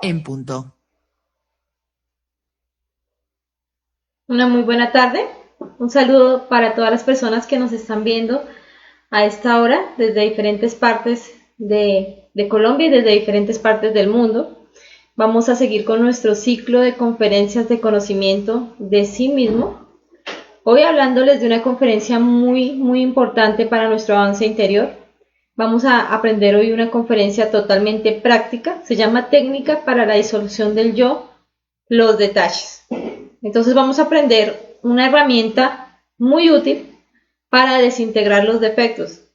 en punto. Una muy buena tarde. Un saludo para todas las personas que nos están viendo a esta hora desde diferentes partes de Colombia y desde diferentes partes del mundo. Vamos a seguir con nuestro ciclo de conferencias de conocimiento de sí mismo. Hoy hablándoles de una conferencia muy importante para nuestro avance interior. Vamos a aprender hoy una conferencia totalmente práctica. Se llama Técnica para la disolución del yo, los detalles. Entonces vamos a aprender una herramienta muy útil para desintegrar los defectos.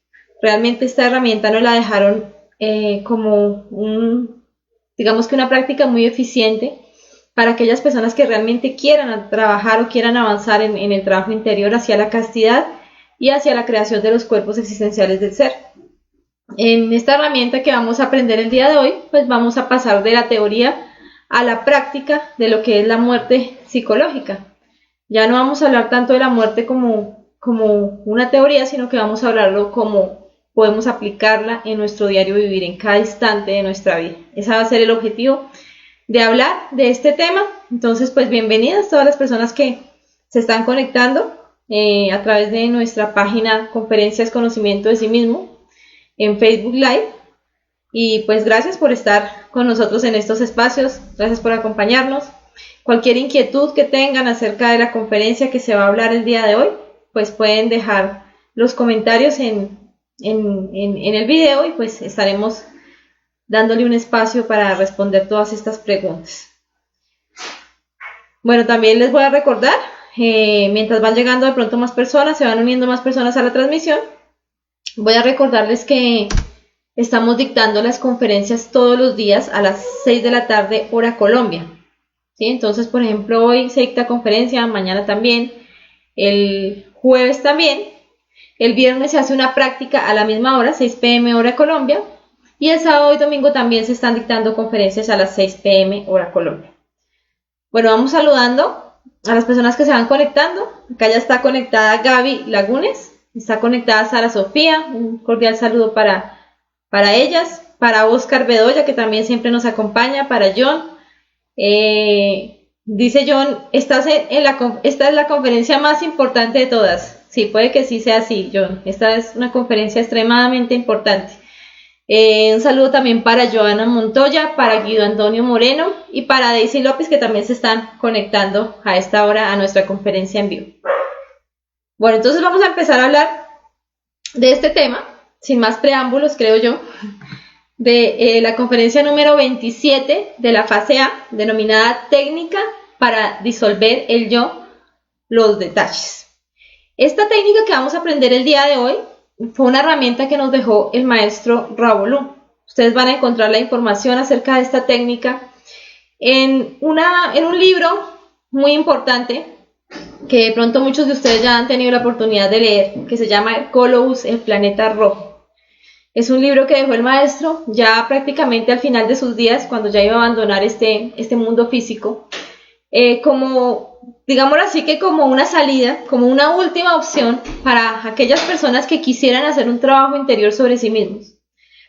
Realmente esta herramienta nos la dejaron digamos que una práctica muy eficiente para aquellas personas que realmente quieran trabajar o quieran avanzar en el trabajo interior hacia la castidad y hacia la creación de los cuerpos existenciales del ser. En esta herramienta que vamos a aprender el día de hoy, pues vamos a pasar de la teoría a la práctica de lo que es la muerte psicológica. Ya no vamos a hablar tanto de la muerte como una teoría, sino que vamos a hablarlo como podemos aplicarla en nuestro diario vivir, en cada instante de nuestra vida. Ese va a ser el objetivo de hablar de este tema. Entonces, pues bienvenidas todas las personas que se están conectando a través de nuestra página Conferencias Conocimiento de sí mismo en Facebook Live. Y pues gracias por estar con nosotros en estos espacios, gracias por acompañarnos. Cualquier inquietud que tengan acerca de la conferencia que se va a hablar el día de hoy, pues pueden dejar los comentarios en el video y pues estaremos dándole un espacio para responder todas estas preguntas. Bueno, también les voy a recordar, mientras van llegando de pronto más personas, se van uniendo más personas a la transmisión, voy a recordarles que estamos dictando las conferencias todos los días a las 6 de la tarde, hora Colombia. ¿Sí? Entonces, por ejemplo, hoy se dicta conferencia, mañana también, el jueves también, el viernes se hace una práctica a la misma hora, 6 p.m. hora Colombia, y el sábado y domingo también se están dictando conferencias a las 6 p.m. hora Colombia. Bueno, vamos saludando a las personas que se van conectando. Acá ya está conectada Gaby Lagunes, está conectada Sara Sofía, un cordial saludo para ellas, para Oscar Bedoya, que también siempre nos acompaña, para John. Dice John, esta es la conferencia más importante de todas. Sí, puede que sí sea así, John. Esta es una conferencia extremadamente importante. Un saludo también para Joana Montoya, para Guido Antonio Moreno y para Daisy López, que también se están conectando a esta hora a nuestra conferencia en vivo. Bueno, entonces vamos a empezar a hablar de este tema, sin más preámbulos, creo yo, de la conferencia número 27 de la fase A, denominada Técnica para disolver el yo, los detalles. Esta técnica que vamos a aprender el día de hoy fue una herramienta que nos dejó el maestro Ravolú. Ustedes van a encontrar la información acerca de esta técnica en un libro muy importante que de pronto muchos de ustedes ya han tenido la oportunidad de leer, que se llama Hercólogos, el planeta rojo. Es un libro que dejó el maestro ya prácticamente al final de sus días, cuando ya iba a abandonar este mundo físico, como, digámoslo así, que como una salida, como una última opción para aquellas personas que quisieran hacer un trabajo interior sobre sí mismos,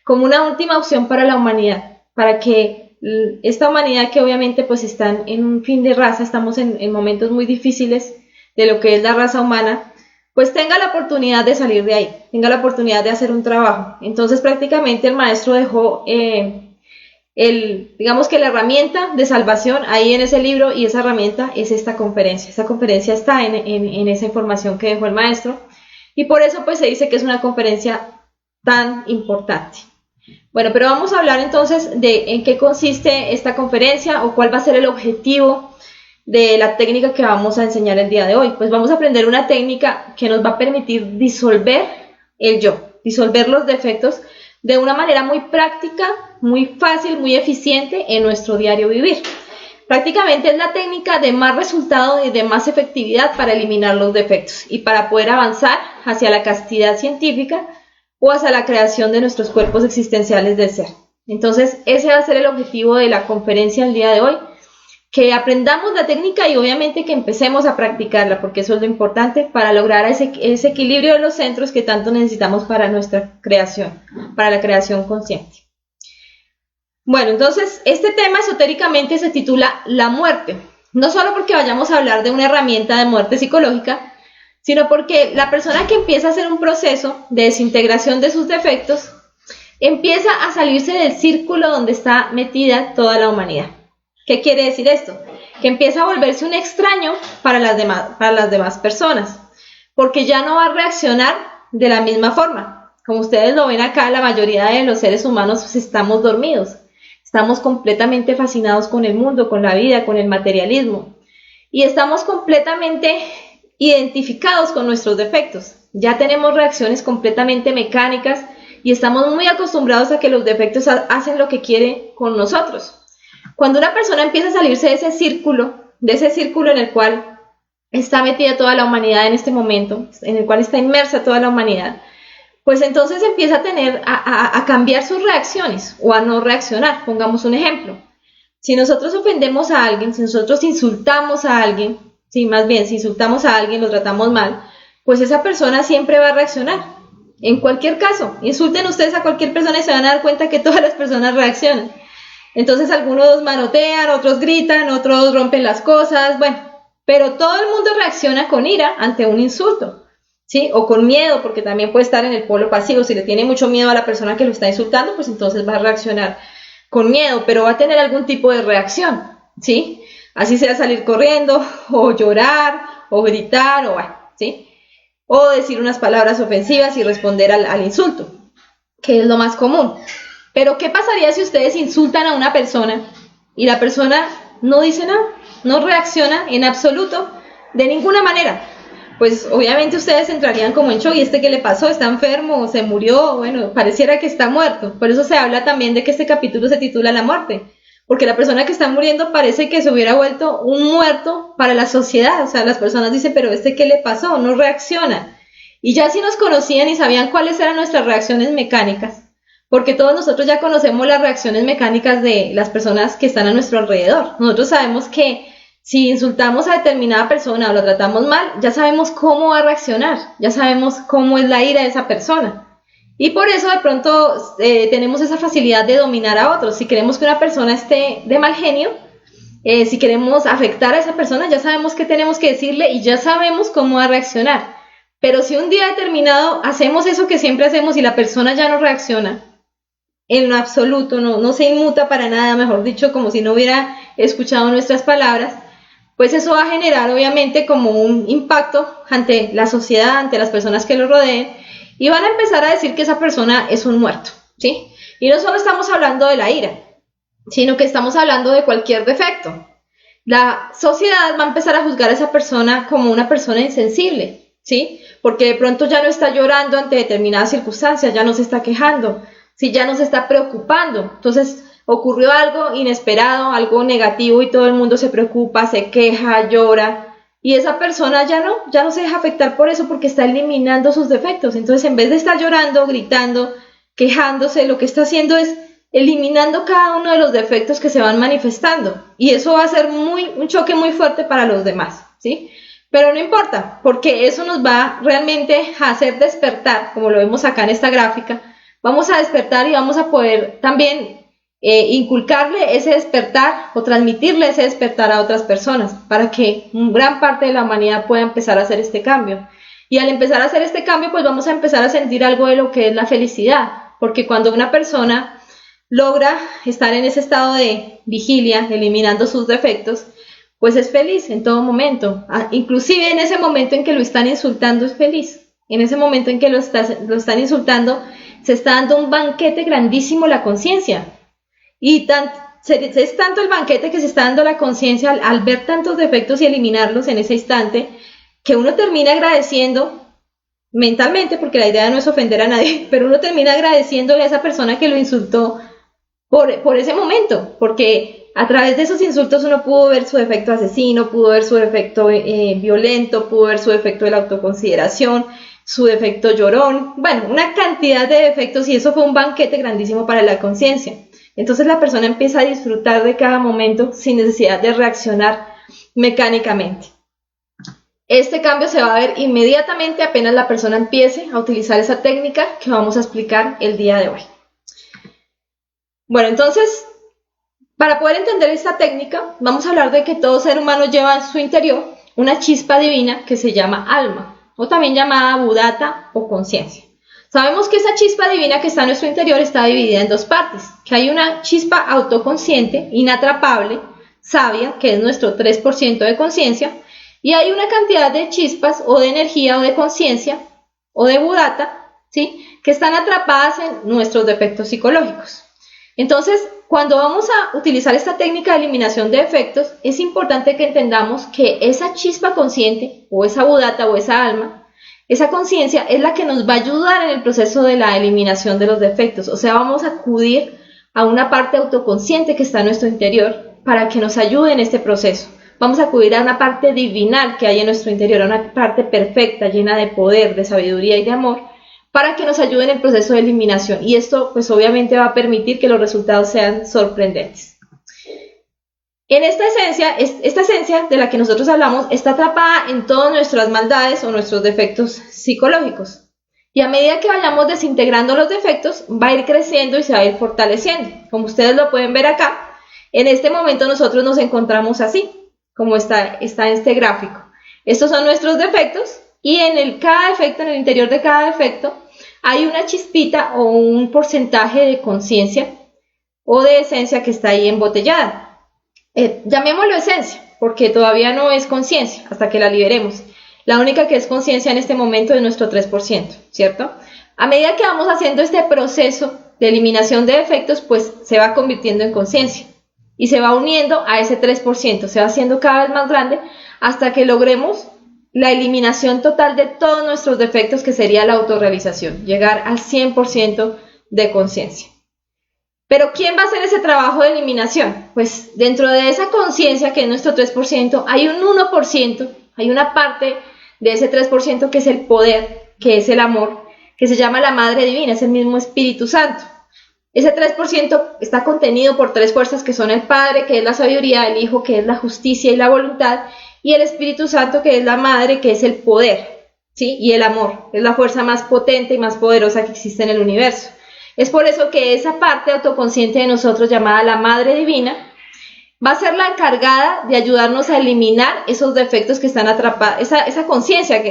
como una última opción para la humanidad, para que esta humanidad que obviamente pues están en un fin de raza, estamos en momentos muy difíciles de lo que es la raza humana, pues tenga la oportunidad de salir de ahí, tenga la oportunidad de hacer un trabajo. Entonces prácticamente el maestro dejó digamos que la herramienta de salvación ahí en ese libro, y esa herramienta es esta conferencia. Esta conferencia está en esa información que dejó el maestro, y por eso pues se dice que es una conferencia tan importante. Bueno, pero vamos a hablar entonces de en qué consiste esta conferencia o cuál va a ser el objetivo de la técnica que vamos a enseñar el día de hoy. Pues vamos a aprender una técnica que nos va a permitir disolver el yo, disolver los defectos de una manera muy práctica, muy fácil, muy eficiente en nuestro diario vivir. Prácticamente es la técnica de más resultado y de más efectividad para eliminar los defectos y para poder avanzar hacia la castidad científica o hacia la creación de nuestros cuerpos existenciales del ser. Entonces, ese va a ser el objetivo de la conferencia el día de hoy, que aprendamos la técnica y obviamente que empecemos a practicarla, porque eso es lo importante para lograr ese equilibrio de los centros que tanto necesitamos para nuestra creación, para la creación consciente. Bueno, entonces este tema esotéricamente se titula La muerte, no solo porque vayamos a hablar de una herramienta de muerte psicológica, sino porque la persona que empieza a hacer un proceso de desintegración de sus defectos empieza a salirse del círculo donde está metida toda la humanidad. ¿Qué quiere decir esto? Que empieza a volverse un extraño para las demás personas, porque ya no va a reaccionar de la misma forma. Como ustedes lo ven acá, la mayoría de los seres humanos pues, estamos dormidos, estamos completamente fascinados con el mundo, con la vida, con el materialismo, y estamos completamente identificados con nuestros defectos. Ya tenemos reacciones completamente mecánicas y estamos muy acostumbrados a que los defectos hacen lo que quiere con nosotros. Cuando una persona empieza a salirse de ese círculo en el cual está metida toda la humanidad en este momento, en el cual está inmersa toda la humanidad, pues entonces empieza a cambiar sus reacciones o a no reaccionar. Pongamos un ejemplo. Si nosotros ofendemos a alguien, si nosotros insultamos a alguien, si insultamos a alguien, lo tratamos mal, pues esa persona siempre va a reaccionar. En cualquier caso, insulten ustedes a cualquier persona y se van a dar cuenta que todas las personas reaccionan. Entonces algunos manotean, otros gritan, otros rompen las cosas, bueno, pero todo el mundo reacciona con ira ante un insulto, ¿sí? O con miedo, porque también puede estar en el polo pasivo. Si le tiene mucho miedo a la persona que lo está insultando, pues entonces va a reaccionar con miedo, pero va a tener algún tipo de reacción, ¿sí? Así sea salir corriendo, o llorar, o gritar, o bueno, ¿sí? O decir unas palabras ofensivas y responder al insulto, que es lo más común. Pero ¿qué pasaría si ustedes insultan a una persona y la persona no dice nada, no reacciona en absoluto, de ninguna manera? Pues obviamente ustedes entrarían como en shock. ¿Y este qué le pasó? ¿Está enfermo? ¿Se murió? Bueno, pareciera que está muerto. Por eso se habla también de que este capítulo se titula La muerte, porque la persona que está muriendo parece que se hubiera vuelto un muerto para la sociedad. O sea, las personas dicen, pero ¿este qué le pasó? No reacciona. Y ya si nos conocían y sabían cuáles eran nuestras reacciones mecánicas, porque todos nosotros ya conocemos las reacciones mecánicas de las personas que están a nuestro alrededor. Nosotros sabemos que si insultamos a determinada persona o la tratamos mal, ya sabemos cómo va a reaccionar, ya sabemos cómo es la ira de esa persona. Y por eso de pronto tenemos esa facilidad de dominar a otros. Si queremos que una persona esté de mal genio, si queremos afectar a esa persona, ya sabemos qué tenemos que decirle y ya sabemos cómo va a reaccionar. Pero si un día determinado hacemos eso que siempre hacemos y la persona ya no reacciona, en lo absoluto, no se inmuta para nada, mejor dicho, como si no hubiera escuchado nuestras palabras, pues eso va a generar obviamente como un impacto ante la sociedad, ante las personas que lo rodeen, y van a empezar a decir que esa persona es un muerto, ¿sí? Y no solo estamos hablando de la ira, sino que estamos hablando de cualquier defecto. La sociedad va a empezar a juzgar a esa persona como una persona insensible, ¿sí? Porque de pronto ya no está llorando ante determinadas circunstancias, ya no se está quejando, si ya no se está preocupando. Entonces ocurrió algo inesperado, algo negativo y todo el mundo se preocupa, se queja, llora, y esa persona ya no se deja afectar por eso porque está eliminando sus defectos. Entonces en vez de estar llorando, gritando, quejándose, lo que está haciendo es eliminando cada uno de los defectos que se van manifestando, y eso va a ser un choque muy fuerte para los demás, ¿sí? Pero no importa, porque eso nos va realmente a hacer despertar, como lo vemos acá en esta gráfica. Vamos a despertar y vamos a poder también inculcarle ese despertar o transmitirle ese despertar a otras personas para que gran parte de la humanidad pueda empezar a hacer este cambio. Y al empezar a hacer este cambio, pues vamos a empezar a sentir algo de lo que es la felicidad, porque cuando una persona logra estar en ese estado de vigilia, eliminando sus defectos, pues es feliz en todo momento. Inclusive en ese momento en que lo están insultando es feliz. En ese momento en que lo están insultando, se está dando un banquete grandísimo la conciencia. Y es tanto el banquete que se está dando la conciencia al ver tantos defectos y eliminarlos en ese instante, que uno termina agradeciendo mentalmente, porque la idea no es ofender a nadie, pero uno termina agradeciéndole a esa persona que lo insultó por ese momento, porque a través de esos insultos uno pudo ver su defecto asesino, pudo ver su defecto violento, pudo ver su defecto de la autoconsideración, su defecto llorón, bueno, una cantidad de defectos, y eso fue un banquete grandísimo para la conciencia. Entonces la persona empieza a disfrutar de cada momento sin necesidad de reaccionar mecánicamente. Este cambio se va a ver inmediatamente apenas la persona empiece a utilizar esa técnica que vamos a explicar el día de hoy. Bueno, entonces Para poder entender esta técnica, vamos a hablar de que todo ser humano lleva en su interior una chispa divina que se llama alma, o también llamada Buddhata o conciencia. Sabemos que esa chispa divina que está en nuestro interior está dividida en dos partes, que hay una chispa autoconsciente, inatrapable, sabia, que es nuestro 3% de conciencia, y hay una cantidad de chispas o de energía o de conciencia o de Buddhata, ¿sí?, que están atrapadas en nuestros defectos psicológicos. Entonces, cuando vamos a utilizar esta técnica de eliminación de defectos, es importante que entendamos que esa chispa consciente o esa Buddhata o esa alma, esa conciencia es la que nos va a ayudar en el proceso de la eliminación de los defectos. O sea, vamos a acudir a una parte autoconsciente que está en nuestro interior para que nos ayude en este proceso. Vamos a acudir a una parte divinal que hay en nuestro interior, a una parte perfecta, llena de poder, de sabiduría y de amor, para que nos ayude en el proceso de eliminación. Y esto, pues obviamente va a permitir que los resultados sean sorprendentes. En esta esencia de la que nosotros hablamos está atrapada en todas nuestras maldades o nuestros defectos psicológicos. Y a medida que vayamos desintegrando los defectos, va a ir creciendo y se va a ir fortaleciendo. Como ustedes lo pueden ver acá, en este momento nosotros nos encontramos así, como está en este gráfico. Estos son nuestros defectos y en cada defecto, en el interior de cada defecto, hay una chispita o un porcentaje de conciencia o de esencia que está ahí embotellada. Llamémoslo esencia, porque todavía no es conciencia hasta que la liberemos. La única que es conciencia en este momento es nuestro 3%, ¿cierto? A medida que vamos haciendo este proceso de eliminación de defectos, pues se va convirtiendo en conciencia y se va uniendo a ese 3%, se va haciendo cada vez más grande hasta que logremos la eliminación total de todos nuestros defectos, que sería la autorrealización, llegar al 100% de conciencia. Pero ¿quién va a hacer ese trabajo de eliminación? Pues dentro de esa conciencia, que es nuestro 3%, hay un 1%, hay una parte de ese 3% que es el poder, que es el amor, que se llama la Madre Divina, es el mismo Espíritu Santo. Ese 3% está contenido por tres fuerzas que son el Padre, que es la sabiduría, el Hijo, que es la justicia y la voluntad, y el Espíritu Santo, que es la Madre, que es el poder, ¿sí?, y el amor, es la fuerza más potente y más poderosa que existe en el universo. Es por eso que esa parte autoconsciente de nosotros, llamada la Madre Divina, va a ser la encargada de ayudarnos a eliminar esos defectos que están atrapados, esa conciencia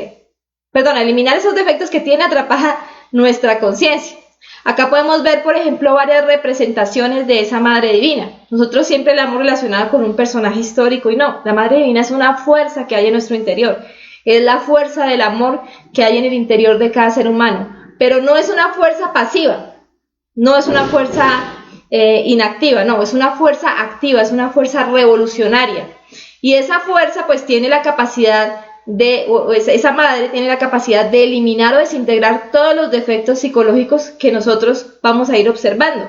eliminar esos defectos que tiene atrapada nuestra conciencia. Acá podemos ver, por ejemplo, varias representaciones de esa Madre Divina. Nosotros siempre la hemos relacionado con un personaje histórico y no, la Madre Divina es una fuerza que hay en nuestro interior. Es la fuerza del amor que hay en el interior de cada ser humano, pero no es una fuerza pasiva, no es una fuerza inactiva, no, es una fuerza activa, es una fuerza revolucionaria. Y esa fuerza pues tiene la capacidad esa madre tiene la capacidad de eliminar o desintegrar todos los defectos psicológicos que nosotros vamos a ir observando.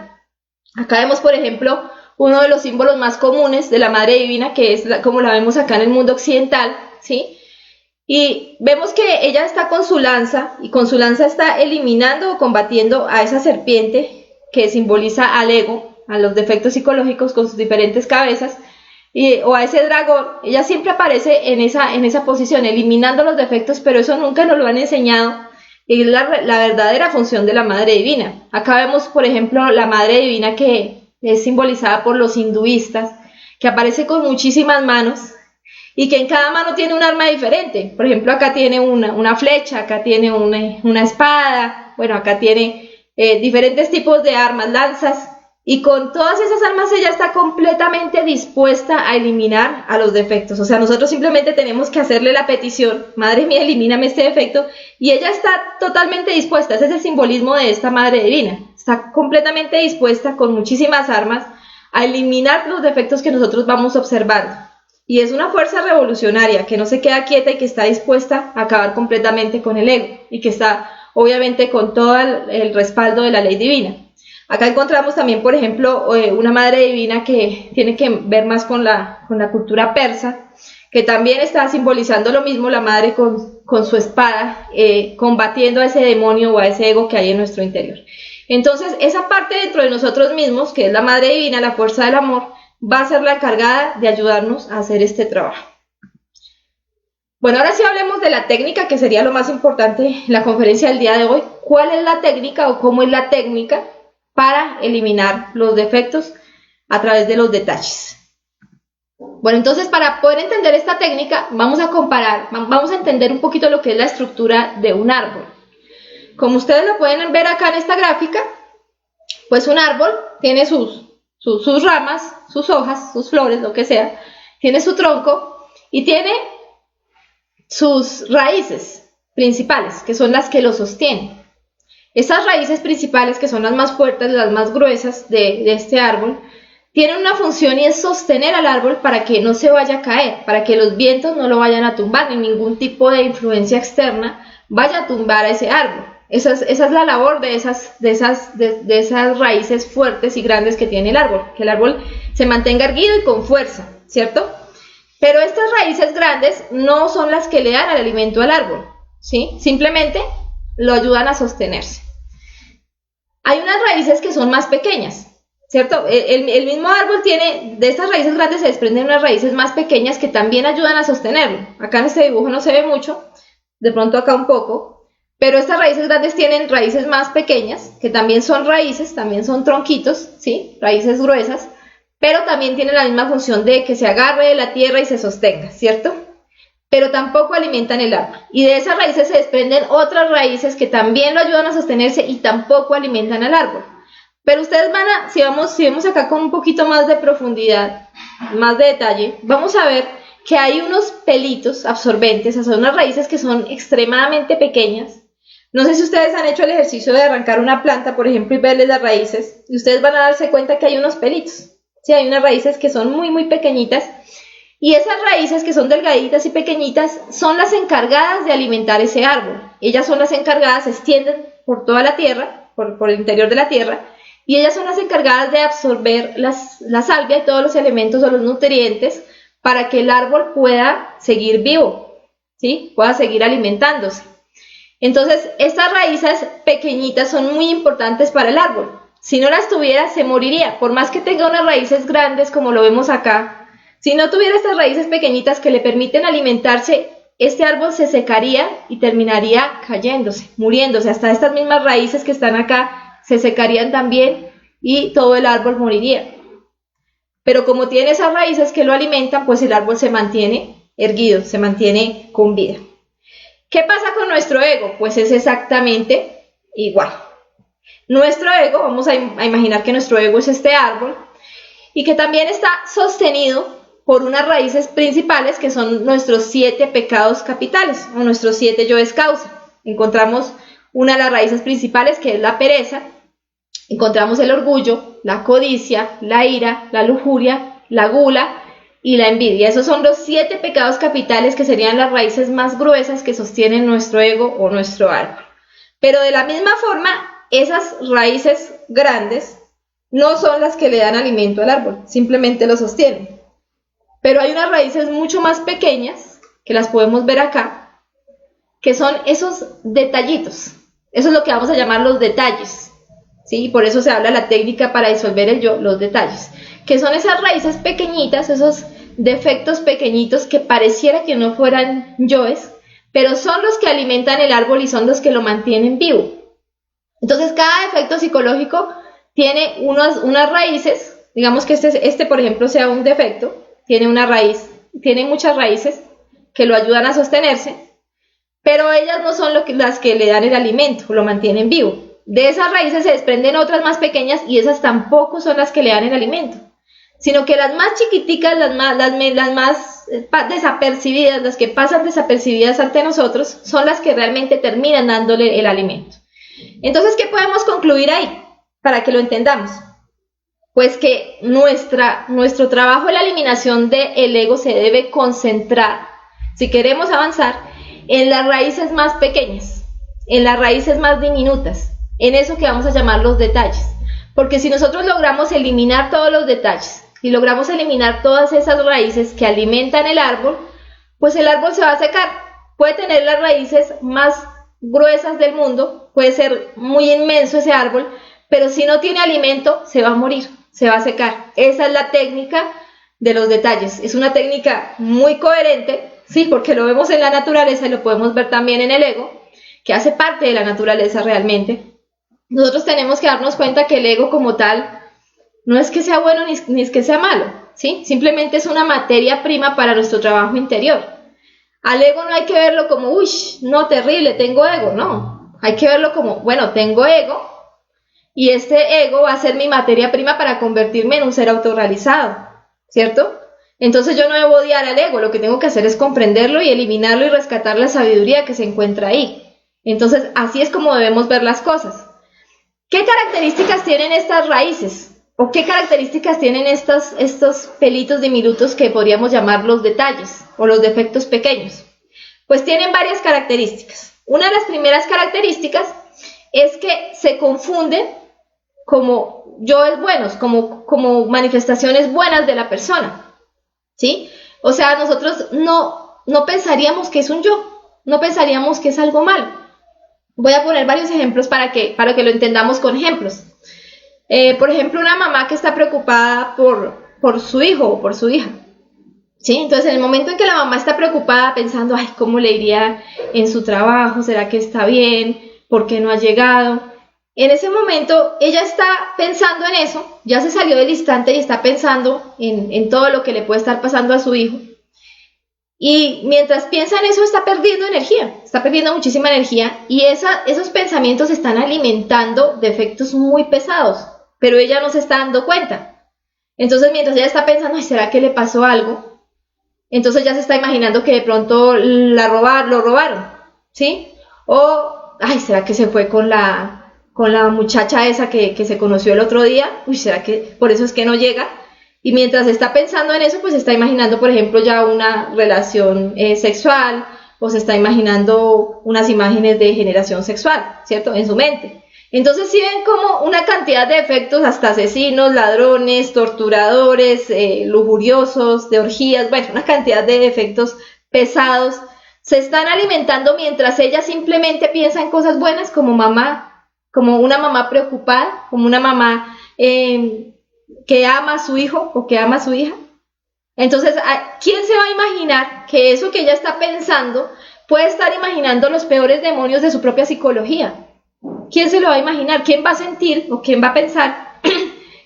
Acá vemos, por ejemplo, uno de los símbolos más comunes de la Madre Divina, que es como la vemos acá en el mundo occidental, ¿sí? Y vemos que ella está con su lanza, y con su lanza está eliminando o combatiendo a esa serpiente que simboliza al ego, a los defectos psicológicos con sus diferentes cabezas, o a ese dragón. Ella siempre aparece en esa posición, eliminando los defectos, pero eso nunca nos lo han enseñado, y es la verdadera función de la Madre Divina. Acá vemos, por ejemplo, la Madre Divina que es simbolizada por los hinduistas, que aparece con muchísimas manos, y que en cada mano tiene un arma diferente. Por ejemplo, acá tiene una flecha, acá tiene una espada, bueno, acá tiene diferentes tipos de armas, lanzas, y con todas esas armas ella está completamente dispuesta a eliminar a los defectos. O sea, nosotros simplemente tenemos que hacerle la petición: Madre mía, elimíname este defecto, y ella está totalmente dispuesta. Ese es el simbolismo de esta Madre Divina. Está completamente dispuesta, con muchísimas armas, a eliminar los defectos que nosotros vamos observando. Y es una fuerza revolucionaria que no se queda quieta y que está dispuesta a acabar completamente con el ego, y que está obviamente con todo el respaldo de la ley divina. Acá encontramos también, por ejemplo, una Madre Divina que tiene que ver más con la cultura persa, que también está simbolizando lo mismo, la madre con su espada, combatiendo a ese demonio o a ese ego que hay en nuestro interior. Entonces, esa parte dentro de nosotros mismos, que es la Madre Divina, la fuerza del amor, va a ser la encargada de ayudarnos a hacer este trabajo. Bueno, ahora sí hablemos de la técnica, que sería lo más importante en la conferencia del día de hoy. ¿Cuál es la técnica o cómo es la técnica para eliminar los defectos a través de los detalles. Bueno, entonces para poder entender esta técnica vamos a comparar, vamos a entender un poquito lo que es la estructura de un árbol. Como ustedes lo pueden ver acá en esta gráfica, pues un árbol tiene sus ramas, sus hojas, sus flores, lo que sea, tiene su tronco y tiene sus raíces principales, que son las que lo sostienen. Estas raíces principales, que son las más fuertes, las más gruesas de este árbol, tienen una función y es sostener al árbol para que no se vaya a caer, para que los vientos no lo vayan a tumbar, ni ningún tipo de influencia externa vaya a tumbar a ese árbol. Esa es la labor de esas raíces fuertes y grandes que tiene el árbol, que el árbol se mantenga erguido y con fuerza, ¿cierto? Pero estas raíces grandes no son las que le dan el alimento al árbol, ¿sí? Simplemente lo ayudan a sostenerse. Hay unas raíces que son más pequeñas, ¿cierto? El mismo árbol tiene, de estas raíces grandes se desprenden unas raíces más pequeñas que también ayudan a sostenerlo. Acá en este dibujo no se ve mucho, de pronto acá un poco, pero estas raíces grandes tienen raíces más pequeñas, que también son raíces, también son tronquitos, ¿sí? Raíces gruesas, pero también tienen la misma función de que se agarre de la tierra y se sostenga, ¿cierto? Pero tampoco alimentan el árbol. Y de esas raíces se desprenden otras raíces que también lo ayudan a sostenerse y tampoco alimentan al árbol. Pero ustedes si vemos acá con un poquito más de profundidad, más de detalle, vamos a ver que hay unos pelitos absorbentes, o sea, unas raíces que son extremadamente pequeñas. No sé si ustedes han hecho el ejercicio de arrancar una planta, por ejemplo, y verles las raíces, y ustedes van a darse cuenta que hay unos pelitos. Sí, hay unas raíces que son muy, muy pequeñitas, y esas raíces que son delgaditas y pequeñitas son las encargadas de alimentar ese árbol. Ellas son las encargadas, se extienden por toda la tierra, por el interior de la tierra, y ellas son las encargadas de absorber la salvia y todos los elementos o los nutrientes para que el árbol pueda seguir vivo, ¿sí? Pueda seguir alimentándose. Entonces, estas raíces pequeñitas son muy importantes para el árbol. Si no las tuviera, se moriría. Por más que tenga unas raíces grandes, como lo vemos acá, si no tuviera estas raíces pequeñitas que le permiten alimentarse, este árbol se secaría y terminaría cayéndose, muriéndose. Hasta estas mismas raíces que están acá se secarían también y todo el árbol moriría. Pero como tiene esas raíces que lo alimentan, pues el árbol se mantiene erguido, se mantiene con vida. ¿Qué pasa con nuestro ego? Pues es exactamente igual. Nuestro ego, vamos a imaginar que nuestro ego es este árbol y que también está sostenido por unas raíces principales que son nuestros 7 pecados capitales o nuestros 7 yoes causa. Encontramos una de las raíces principales que es la pereza, encontramos el orgullo, la codicia, la ira, la lujuria, la gula y la envidia. Esos son los 7 pecados capitales que serían las raíces más gruesas que sostienen nuestro ego o nuestro árbol. Pero de la misma forma, esas raíces grandes no son las que le dan alimento al árbol, simplemente lo sostienen. Pero hay unas raíces mucho más pequeñas, que las podemos ver acá, que son esos detallitos. Eso es lo que vamos a llamar los detalles, ¿sí? Por eso se habla la técnica para disolver el yo, los detalles, que son esas raíces pequeñitas, esos defectos pequeñitos que pareciera que no fueran yoes, pero son los que alimentan el árbol y son los que lo mantienen vivo. Entonces cada defecto psicológico tiene unas raíces, digamos que este por ejemplo sea un defecto, tiene una raíz, tiene muchas raíces que lo ayudan a sostenerse, pero ellas no son las que le dan el alimento, lo mantienen vivo. De esas raíces se desprenden otras más pequeñas y esas tampoco son las que le dan el alimento, sino que las más chiquiticas, las más desapercibidas, las que pasan desapercibidas ante nosotros, son las que realmente terminan dándole el alimento. Entonces, ¿qué podemos concluir ahí? Para que lo entendamos. Pues que nuestro trabajo en la eliminación del ego se debe concentrar, si queremos avanzar, en las raíces más pequeñas, en las raíces más diminutas, en eso que vamos a llamar los detalles. Porque si nosotros logramos eliminar todos los detalles y logramos eliminar todas esas raíces que alimentan el árbol, pues el árbol se va a secar. Puede tener las raíces más gruesas del mundo, puede ser muy inmenso ese árbol, pero si no tiene alimento se va a morir, se va a secar. Esa es la técnica de los detalles. Es una técnica muy coherente, sí, porque lo vemos en la naturaleza y lo podemos ver también en el ego, que hace parte de la naturaleza realmente. Nosotros tenemos que darnos cuenta que el ego como tal no es que sea bueno ni es que sea malo, ¿sí? Simplemente es una materia prima para nuestro trabajo interior. Al ego no hay que verlo como, uy, no, terrible, tengo ego, no. Hay que verlo como, bueno, tengo ego y este ego va a ser mi materia prima para convertirme en un ser autorrealizado, ¿cierto? Entonces yo no debo odiar al ego, lo que tengo que hacer es comprenderlo y eliminarlo y rescatar la sabiduría que se encuentra ahí. Entonces así es como debemos ver las cosas. ¿Qué características tienen estas raíces? ¿O qué características tienen estos pelitos diminutos que podríamos llamar los detalles o los defectos pequeños? Pues tienen varias características. Una de las primeras características es que se confunden como yoes buenos, como manifestaciones buenas de la persona, ¿sí? O sea, nosotros no pensaríamos que es un yo, no pensaríamos que es algo malo. Voy a poner varios ejemplos para que lo entendamos con ejemplos. Por ejemplo, una mamá que está preocupada por su hijo o por su hija, ¿sí? Entonces, en el momento en que la mamá está preocupada pensando, ay, ¿cómo le iría en su trabajo? ¿Será que está bien? ¿Por qué no ha llegado? En ese momento, ella está pensando en eso, ya se salió del instante y está pensando en todo lo que le puede estar pasando a su hijo. Y mientras piensa en eso, está perdiendo energía, está perdiendo muchísima energía y esos pensamientos están alimentando defectos muy pesados, pero ella no se está dando cuenta. Entonces, mientras ella está pensando, ¿será que le pasó algo? Entonces ya se está imaginando que de pronto lo robaron, ¿sí? O, ay, ¿será que se fue con la muchacha esa que se conoció el otro día? Uy, ¿será que por eso es que no llega? Y mientras está pensando en eso, pues está imaginando, por ejemplo, ya una relación sexual, o se está imaginando unas imágenes de generación sexual, ¿cierto? En su mente. Entonces sí ven como una cantidad de efectos, hasta asesinos, ladrones, torturadores, lujuriosos, de orgías, bueno, una cantidad de efectos pesados, se están alimentando mientras ella simplemente piensa en cosas buenas como mamá, como una mamá preocupada, como una mamá que ama a su hijo o que ama a su hija. Entonces, ¿quién se va a imaginar que eso que ella está pensando puede estar imaginando los peores demonios de su propia psicología? ¿Quién se lo va a imaginar? ¿Quién va a sentir o quién va a pensar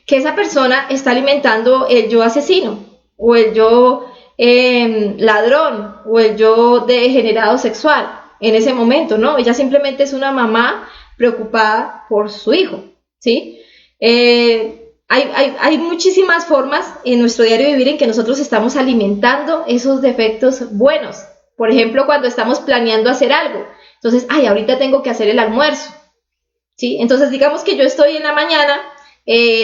que esa persona está alimentando el yo asesino o el yo ladrón o el yo degenerado sexual en ese momento? No, ella simplemente es una mamá preocupada por su hijo, ¿sí? Hay muchísimas formas en nuestro diario vivir en que nosotros estamos alimentando esos defectos buenos. Por ejemplo, cuando estamos planeando hacer algo. Entonces, ay, ahorita tengo que hacer el almuerzo, ¿sí? Entonces, digamos que yo estoy en la mañana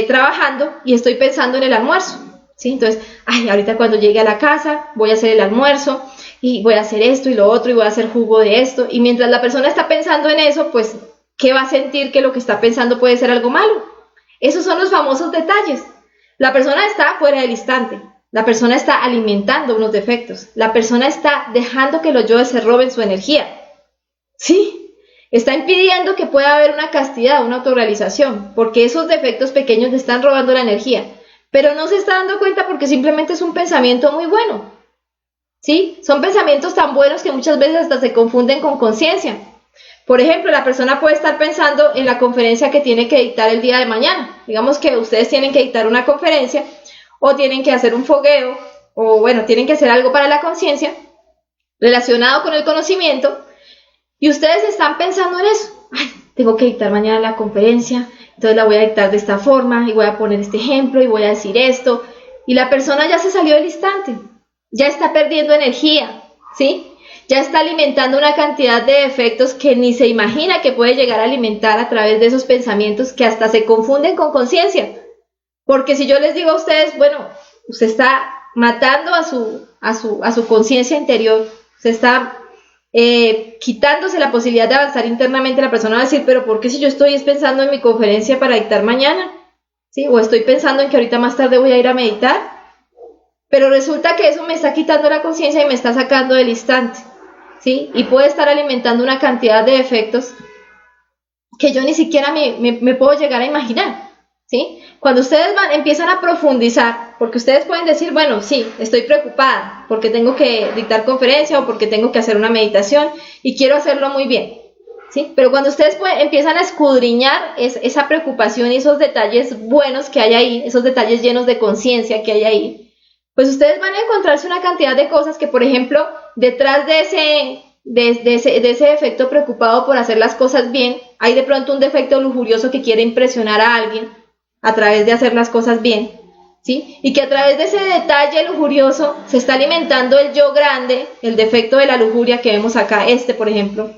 trabajando y estoy pensando en el almuerzo, ¿sí? Entonces, ay, ahorita cuando llegue a la casa voy a hacer el almuerzo y voy a hacer esto y lo otro y voy a hacer jugo de esto. Y mientras la persona está pensando en eso, pues, ¿qué va a sentir que lo que está pensando puede ser algo malo? Esos son los famosos detalles. La persona está fuera del instante. La persona está alimentando unos defectos. La persona está dejando que los yoes se roben su energía. Sí, está impidiendo que pueda haber una castidad, una autorrealización, porque esos defectos pequeños le están robando la energía. Pero no se está dando cuenta porque simplemente es un pensamiento muy bueno. ¿Sí? Son pensamientos tan buenos que muchas veces hasta se confunden con conciencia. Por ejemplo, la persona puede estar pensando en la conferencia que tiene que dictar el día de mañana. Digamos que ustedes tienen que dictar una conferencia o tienen que hacer un fogueo o bueno, tienen que hacer algo para la conciencia relacionado con el conocimiento y ustedes están pensando en eso. Ay, tengo que dictar mañana la conferencia, entonces la voy a dictar de esta forma y voy a poner este ejemplo y voy a decir esto. Y la persona ya se salió del instante, ya está perdiendo energía, ¿sí? Ya está alimentando una cantidad de efectos que ni se imagina que puede llegar a alimentar a través de esos pensamientos que hasta se confunden con conciencia. Porque si yo les digo a ustedes, bueno, usted está matando a su conciencia interior, se está quitándose la posibilidad de avanzar internamente, la persona va a decir, pero ¿por qué si yo estoy pensando en mi conferencia para dictar mañana? ¿Sí? O estoy pensando en que ahorita más tarde voy a ir a meditar, pero resulta que eso me está quitando la conciencia y me está sacando del instante. ¿Sí? Y puede estar alimentando una cantidad de efectos que yo ni siquiera me puedo llegar a imaginar, ¿sí? Cuando ustedes empiezan a profundizar, porque ustedes pueden decir, bueno, sí, estoy preocupada porque tengo que dictar conferencia o porque tengo que hacer una meditación y quiero hacerlo muy bien. ¿sí? Pero cuando ustedes empiezan a escudriñar esa preocupación y esos detalles buenos que hay ahí, esos detalles llenos de conciencia que hay ahí, pues ustedes van a encontrarse una cantidad de cosas que, por ejemplo, detrás de ese defecto preocupado por hacer las cosas bien, hay de pronto un defecto lujurioso que quiere impresionar a alguien a través de hacer las cosas bien, ¿sí? Y que a través de ese detalle lujurioso se está alimentando el yo grande, el defecto de la lujuria que vemos acá, por ejemplo,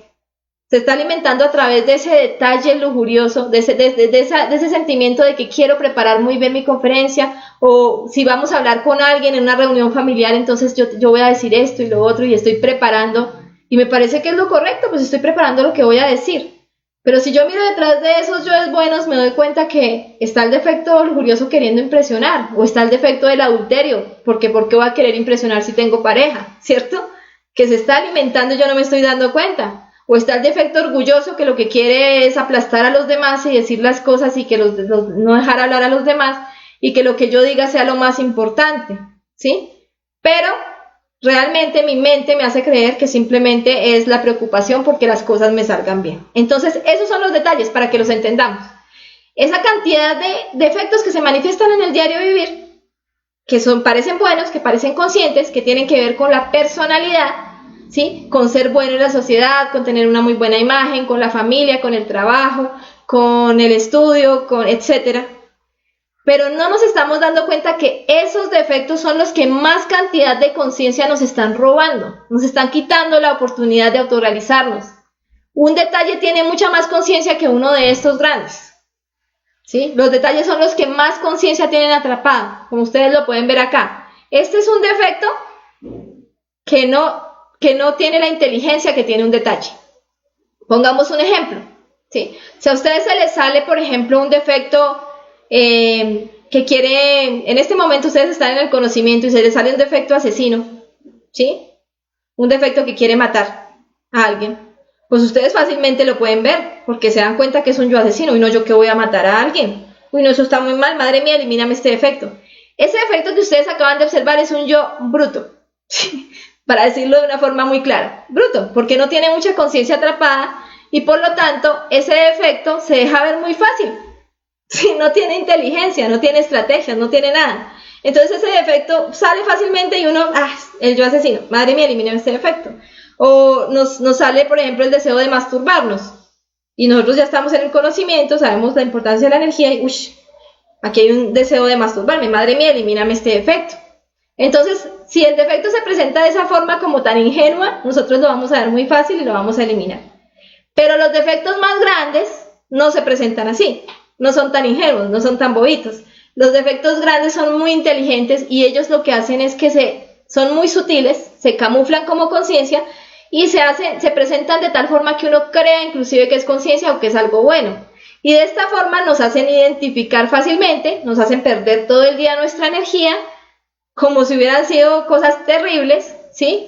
se está alimentando a través de ese detalle lujurioso, de ese sentimiento de que quiero preparar muy bien mi conferencia, o si vamos a hablar con alguien en una reunión familiar, entonces yo voy a decir esto y lo otro y estoy preparando, y me parece que es lo correcto, pues estoy preparando lo que voy a decir. Pero si yo miro detrás de esos yoes buenos, me doy cuenta que está el defecto lujurioso queriendo impresionar, o está el defecto del adulterio, porque ¿por qué voy a querer impresionar si tengo pareja? ¿Cierto? Que se está alimentando y yo no me estoy dando cuenta. O está el defecto orgulloso que lo que quiere es aplastar a los demás y decir las cosas y que no dejar hablar a los demás y que lo que yo diga sea lo más importante, ¿sí? Pero realmente mi mente me hace creer que simplemente es la preocupación porque las cosas me salgan bien. Entonces, esos son los detalles para que los entendamos. Esa cantidad de defectos que se manifiestan en el diario vivir, que parecen buenos, que parecen conscientes, que tienen que ver con la personalidad, ¿sí? Con ser bueno en la sociedad, con tener una muy buena imagen, con la familia, con el trabajo, con el estudio, etcétera. Pero no nos estamos dando cuenta que esos defectos son los que más cantidad de conciencia nos están robando, nos están quitando la oportunidad de autorrealizarnos. Un detalle tiene mucha más conciencia que uno de estos grandes, ¿sí? Los detalles son los que más conciencia tienen atrapada, como ustedes lo pueden ver acá. Este es un defecto que no tiene la inteligencia que tiene un detalle. Pongamos un ejemplo, ¿sí? Si a ustedes se les sale, por ejemplo, un defecto que quiere, en este momento ustedes están en el conocimiento y se les sale un defecto asesino, ¿sí? Un defecto que quiere matar a alguien, pues ustedes fácilmente lo pueden ver, porque se dan cuenta que es un yo asesino, y no yo que voy a matar a alguien, uy no, eso está muy mal, madre mía, elimíname este defecto. Ese defecto que ustedes acaban de observar es un yo bruto, para decirlo de una forma muy clara, bruto, porque no tiene mucha conciencia atrapada, y por lo tanto, ese defecto se deja ver muy fácil. Si no tiene inteligencia, no tiene estrategias, no tiene nada. Entonces ese defecto sale fácilmente y uno, el yo asesino, madre mía, elimina este defecto. O nos sale, por ejemplo, el deseo de masturbarnos. Y nosotros ya estamos en el conocimiento, sabemos la importancia de la energía y, aquí hay un deseo de masturbarme, madre mía, elimíname este defecto. Entonces, si el defecto se presenta de esa forma como tan ingenua, nosotros lo vamos a ver muy fácil y lo vamos a eliminar. Pero los defectos más grandes no se presentan así. No son tan ingenuos, no son tan bobitos. Los defectos grandes son muy inteligentes y ellos lo que hacen es que son muy sutiles, se camuflan como conciencia y se presentan de tal forma que uno crea inclusive que es conciencia o que es algo bueno. Y de esta forma nos hacen identificar fácilmente, nos hacen perder todo el día nuestra energía, como si hubieran sido cosas terribles, ¿sí?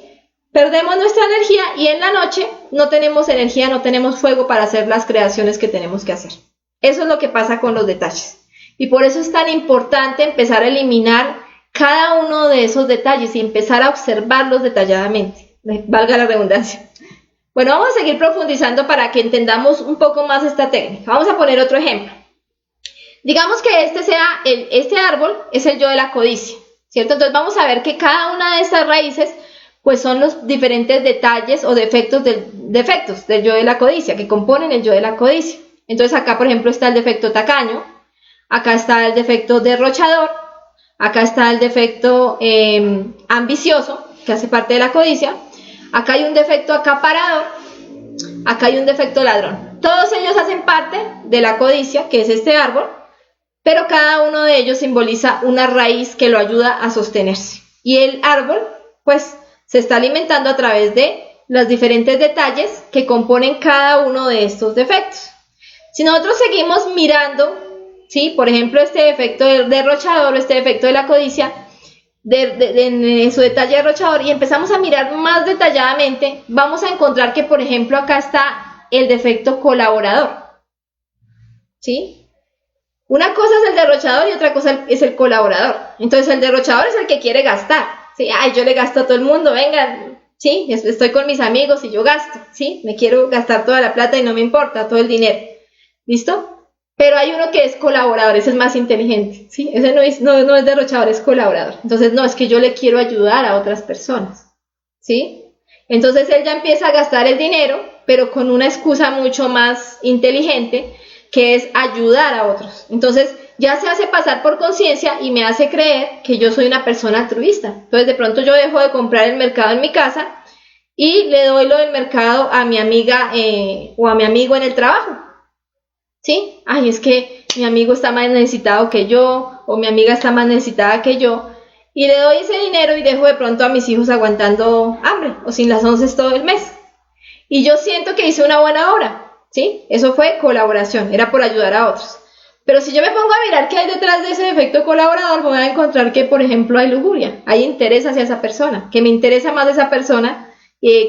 Perdemos nuestra energía y en la noche no tenemos energía, no tenemos fuego para hacer las creaciones que tenemos que hacer. Eso es lo que pasa con los detalles. Y por eso es tan importante empezar a eliminar cada uno de esos detalles y empezar a observarlos detalladamente. Valga la redundancia. Bueno, vamos a seguir profundizando para que entendamos un poco más esta técnica. Vamos a poner otro ejemplo. Digamos que este árbol es el yo de la codicia, ¿cierto? Entonces vamos a ver que cada una de estas raíces pues son los diferentes detalles o defectos del yo de la codicia, que componen el yo de la codicia. Entonces acá, por ejemplo, está el defecto tacaño, acá está el defecto derrochador, acá está el defecto ambicioso, que hace parte de la codicia, acá hay un defecto acaparador, acá hay un defecto ladrón. Todos ellos hacen parte de la codicia, que es este árbol, pero cada uno de ellos simboliza una raíz que lo ayuda a sostenerse. Y el árbol, pues, se está alimentando a través de los diferentes detalles que componen cada uno de estos defectos. Si nosotros seguimos mirando, ¿sí? Por ejemplo, este defecto del derrochador o este defecto de la codicia, en su detalle derrochador, y empezamos a mirar más detalladamente, vamos a encontrar que, por ejemplo, acá está el defecto colaborador, ¿sí? Una cosa es el derrochador y otra cosa es el colaborador. Entonces, el derrochador es el que quiere gastar, ¿sí? Ay, yo le gasto a todo el mundo, venga, ¿sí? Estoy con mis amigos y yo gasto, ¿sí? Me quiero gastar toda la plata y no me importa, todo el dinero, ¿listo? Pero hay uno que es colaborador, ese es más inteligente, ¿sí? Ese no es derrochador, es colaborador. Entonces, no, es que yo le quiero ayudar a otras personas, ¿sí? Entonces él ya empieza a gastar el dinero, pero con una excusa mucho más inteligente, que es ayudar a otros. Entonces, ya se hace pasar por conciencia y me hace creer que yo soy una persona altruista. Entonces, de pronto yo dejo de comprar el mercado en mi casa y le doy lo del mercado a mi amiga o a mi amigo en el trabajo. ¿Sí? Ay, es que mi amigo está más necesitado que yo, o mi amiga está más necesitada que yo, y le doy ese dinero y dejo de pronto a mis hijos aguantando hambre, o sin las once todo el mes. Y yo siento que hice una buena obra, ¿sí? Eso fue colaboración, era por ayudar a otros. Pero si yo me pongo a mirar qué hay detrás de ese efecto colaborador, voy a encontrar que, por ejemplo, hay lujuria, hay interés hacia esa persona, que me interesa más de esa persona,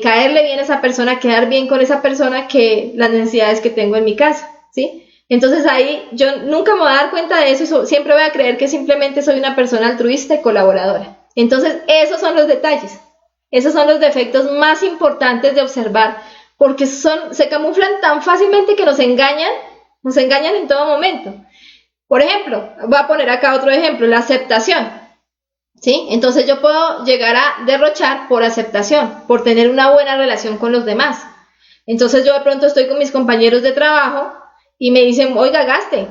caerle bien a esa persona, quedar bien con esa persona, que las necesidades que tengo en mi casa, ¿sí? Entonces ahí yo nunca me voy a dar cuenta de eso, siempre voy a creer que simplemente soy una persona altruista y colaboradora. Entonces esos son los detalles, esos son los defectos más importantes de observar, porque se camuflan tan fácilmente que nos engañan en todo momento. Por ejemplo, voy a poner acá otro ejemplo, la aceptación, ¿sí? Entonces yo puedo llegar a derrochar por aceptación, por tener una buena relación con los demás. Entonces yo de pronto estoy con mis compañeros de trabajo y me dicen, oiga, gaste,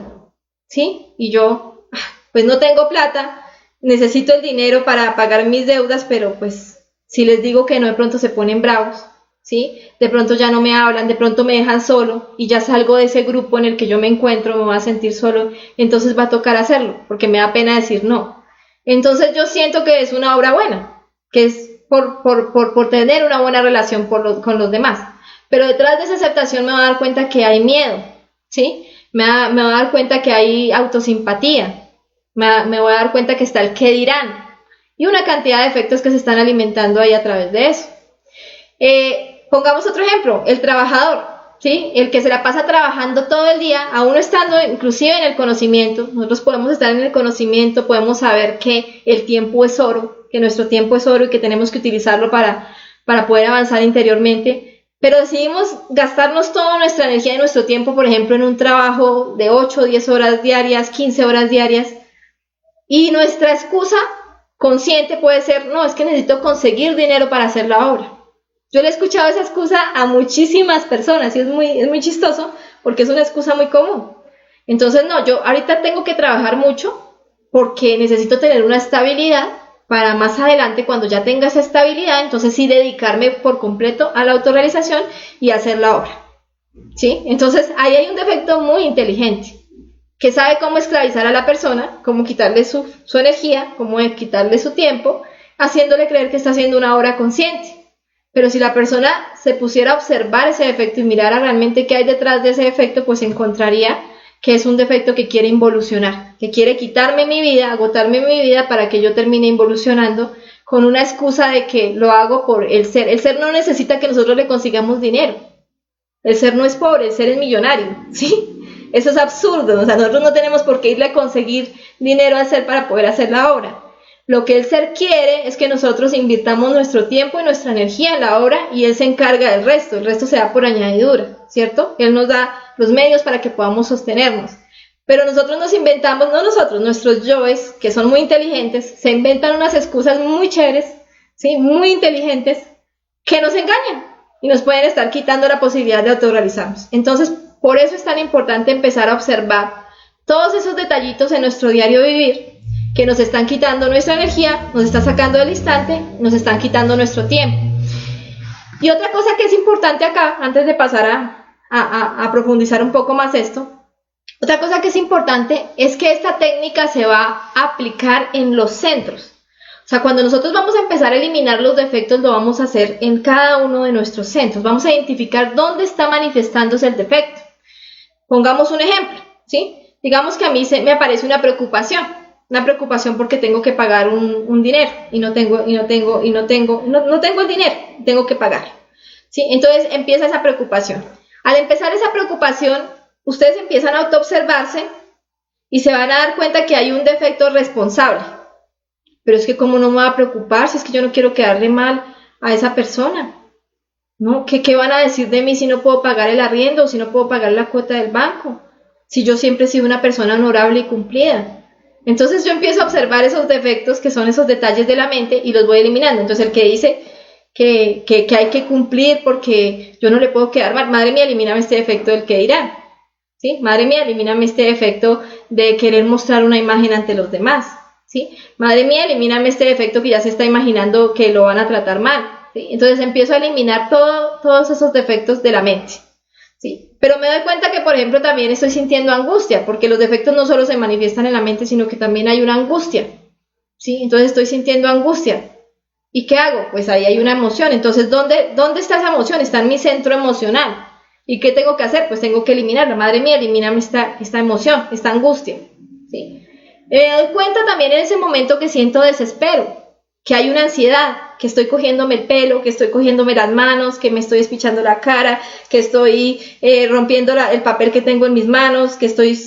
¿sí? Y yo, pues no tengo plata, necesito el dinero para pagar mis deudas, pero pues si les digo que no, de pronto se ponen bravos, ¿sí? De pronto ya no me hablan, de pronto me dejan solo y ya salgo de ese grupo en el que yo me encuentro, me voy a sentir solo, entonces va a tocar hacerlo, porque me da pena decir no. Entonces yo siento que es una obra buena, que es por tener una buena relación con los demás. Pero detrás de esa aceptación me voy a dar cuenta que hay miedo, ¿sí? Me voy a dar cuenta que hay autosimpatía, me voy a dar cuenta que está el qué dirán y una cantidad de efectos que se están alimentando ahí a través de eso. Pongamos otro ejemplo, el trabajador, ¿sí? El que se la pasa trabajando todo el día, aún estando inclusive en el conocimiento. Nosotros podemos estar en el conocimiento, podemos saber que el tiempo es oro, que nuestro tiempo es oro y que tenemos que utilizarlo para poder avanzar interiormente. Pero decidimos gastarnos toda nuestra energía y nuestro tiempo, por ejemplo, en un trabajo de 8, 10 horas diarias, 15 horas diarias, y nuestra excusa consciente puede ser, no, es que necesito conseguir dinero para hacer la obra. Yo le he escuchado esa excusa a muchísimas personas y es muy chistoso porque es una excusa muy común. Entonces, no, yo ahorita tengo que trabajar mucho porque necesito tener una estabilidad para más adelante, cuando ya tenga esa estabilidad, entonces sí dedicarme por completo a la autorrealización y hacer la obra, ¿sí? Entonces ahí hay un defecto muy inteligente, que sabe cómo esclavizar a la persona, cómo quitarle su energía, cómo quitarle su tiempo, haciéndole creer que está haciendo una obra consciente. Pero si la persona se pusiera a observar ese defecto y mirara realmente qué hay detrás de ese defecto, pues encontraría que es un defecto que quiere involucionar, que quiere quitarme mi vida, agotarme mi vida para que yo termine involucionando con una excusa de que lo hago por el ser. El ser no necesita que nosotros le consigamos dinero. El ser no es pobre, el ser es millonario, ¿sí? Eso es absurdo, o sea, nosotros no tenemos por qué irle a conseguir dinero al ser para poder hacer la obra. Lo que el ser quiere es que nosotros invirtamos nuestro tiempo y nuestra energía en la obra y él se encarga del resto, el resto se da por añadidura, ¿cierto? Él nos da los medios para que podamos sostenernos. Pero nosotros nos inventamos, no nosotros, nuestros yoes, que son muy inteligentes, se inventan unas excusas muy chéveres, ¿sí? Muy inteligentes, que nos engañan y nos pueden estar quitando la posibilidad de autorrealizarnos. Entonces, por eso es tan importante empezar a observar todos esos detallitos en nuestro diario vivir que nos están quitando nuestra energía, nos están sacando del instante, nos están quitando nuestro tiempo. Y otra cosa que es importante acá, antes de pasar a profundizar un poco más esto, otra cosa que es importante es que esta técnica se va a aplicar en los centros. O sea, cuando nosotros vamos a empezar a eliminar los defectos, lo vamos a hacer en cada uno de nuestros centros. Vamos a identificar dónde está manifestándose el defecto. Pongamos un ejemplo, ¿sí? Digamos que a mí me aparece una preocupación porque tengo que pagar un dinero y no tengo el dinero, tengo que pagar, ¿sí? Entonces empieza esa preocupación. Al empezar esa preocupación, ustedes empiezan a autoobservarse y se van a dar cuenta que hay un defecto responsable. Pero es que ¿cómo no me va a preocupar si es que yo no quiero quedarle mal a esa persona, ¿no? ¿Qué van a decir de mí si no puedo pagar el arriendo, si no puedo pagar la cuota del banco? Si yo siempre he sido una persona honorable y cumplida. Entonces yo empiezo a observar esos defectos que son esos detalles de la mente y los voy eliminando. Entonces el que dice que hay que cumplir porque yo no le puedo quedar mal, madre mía, elimíname este defecto del que dirán. ¿Sí? Madre mía, elimíname este defecto de querer mostrar una imagen ante los demás. ¿Sí? Madre mía, elimíname este defecto que ya se está imaginando que lo van a tratar mal. ¿Sí? Entonces empiezo a eliminar todos esos defectos de la mente. ¿Sí? Pero me doy cuenta que, por ejemplo, también estoy sintiendo angustia, porque los defectos no solo se manifiestan en la mente, sino que también hay una angustia. ¿Sí? Entonces estoy sintiendo angustia. ¿Y qué hago? Pues ahí hay una emoción. Entonces, ¿dónde está esa emoción? Está en mi centro emocional. ¿Y qué tengo que hacer? Pues tengo que eliminarla. Madre mía, elimíname esta emoción, esta angustia. ¿Sí? Me doy cuenta también en ese momento que siento desespero, que hay una ansiedad, que estoy cogiéndome el pelo, que estoy cogiéndome las manos, que me estoy espichando la cara, que estoy rompiendo el papel que tengo en mis manos, que estoy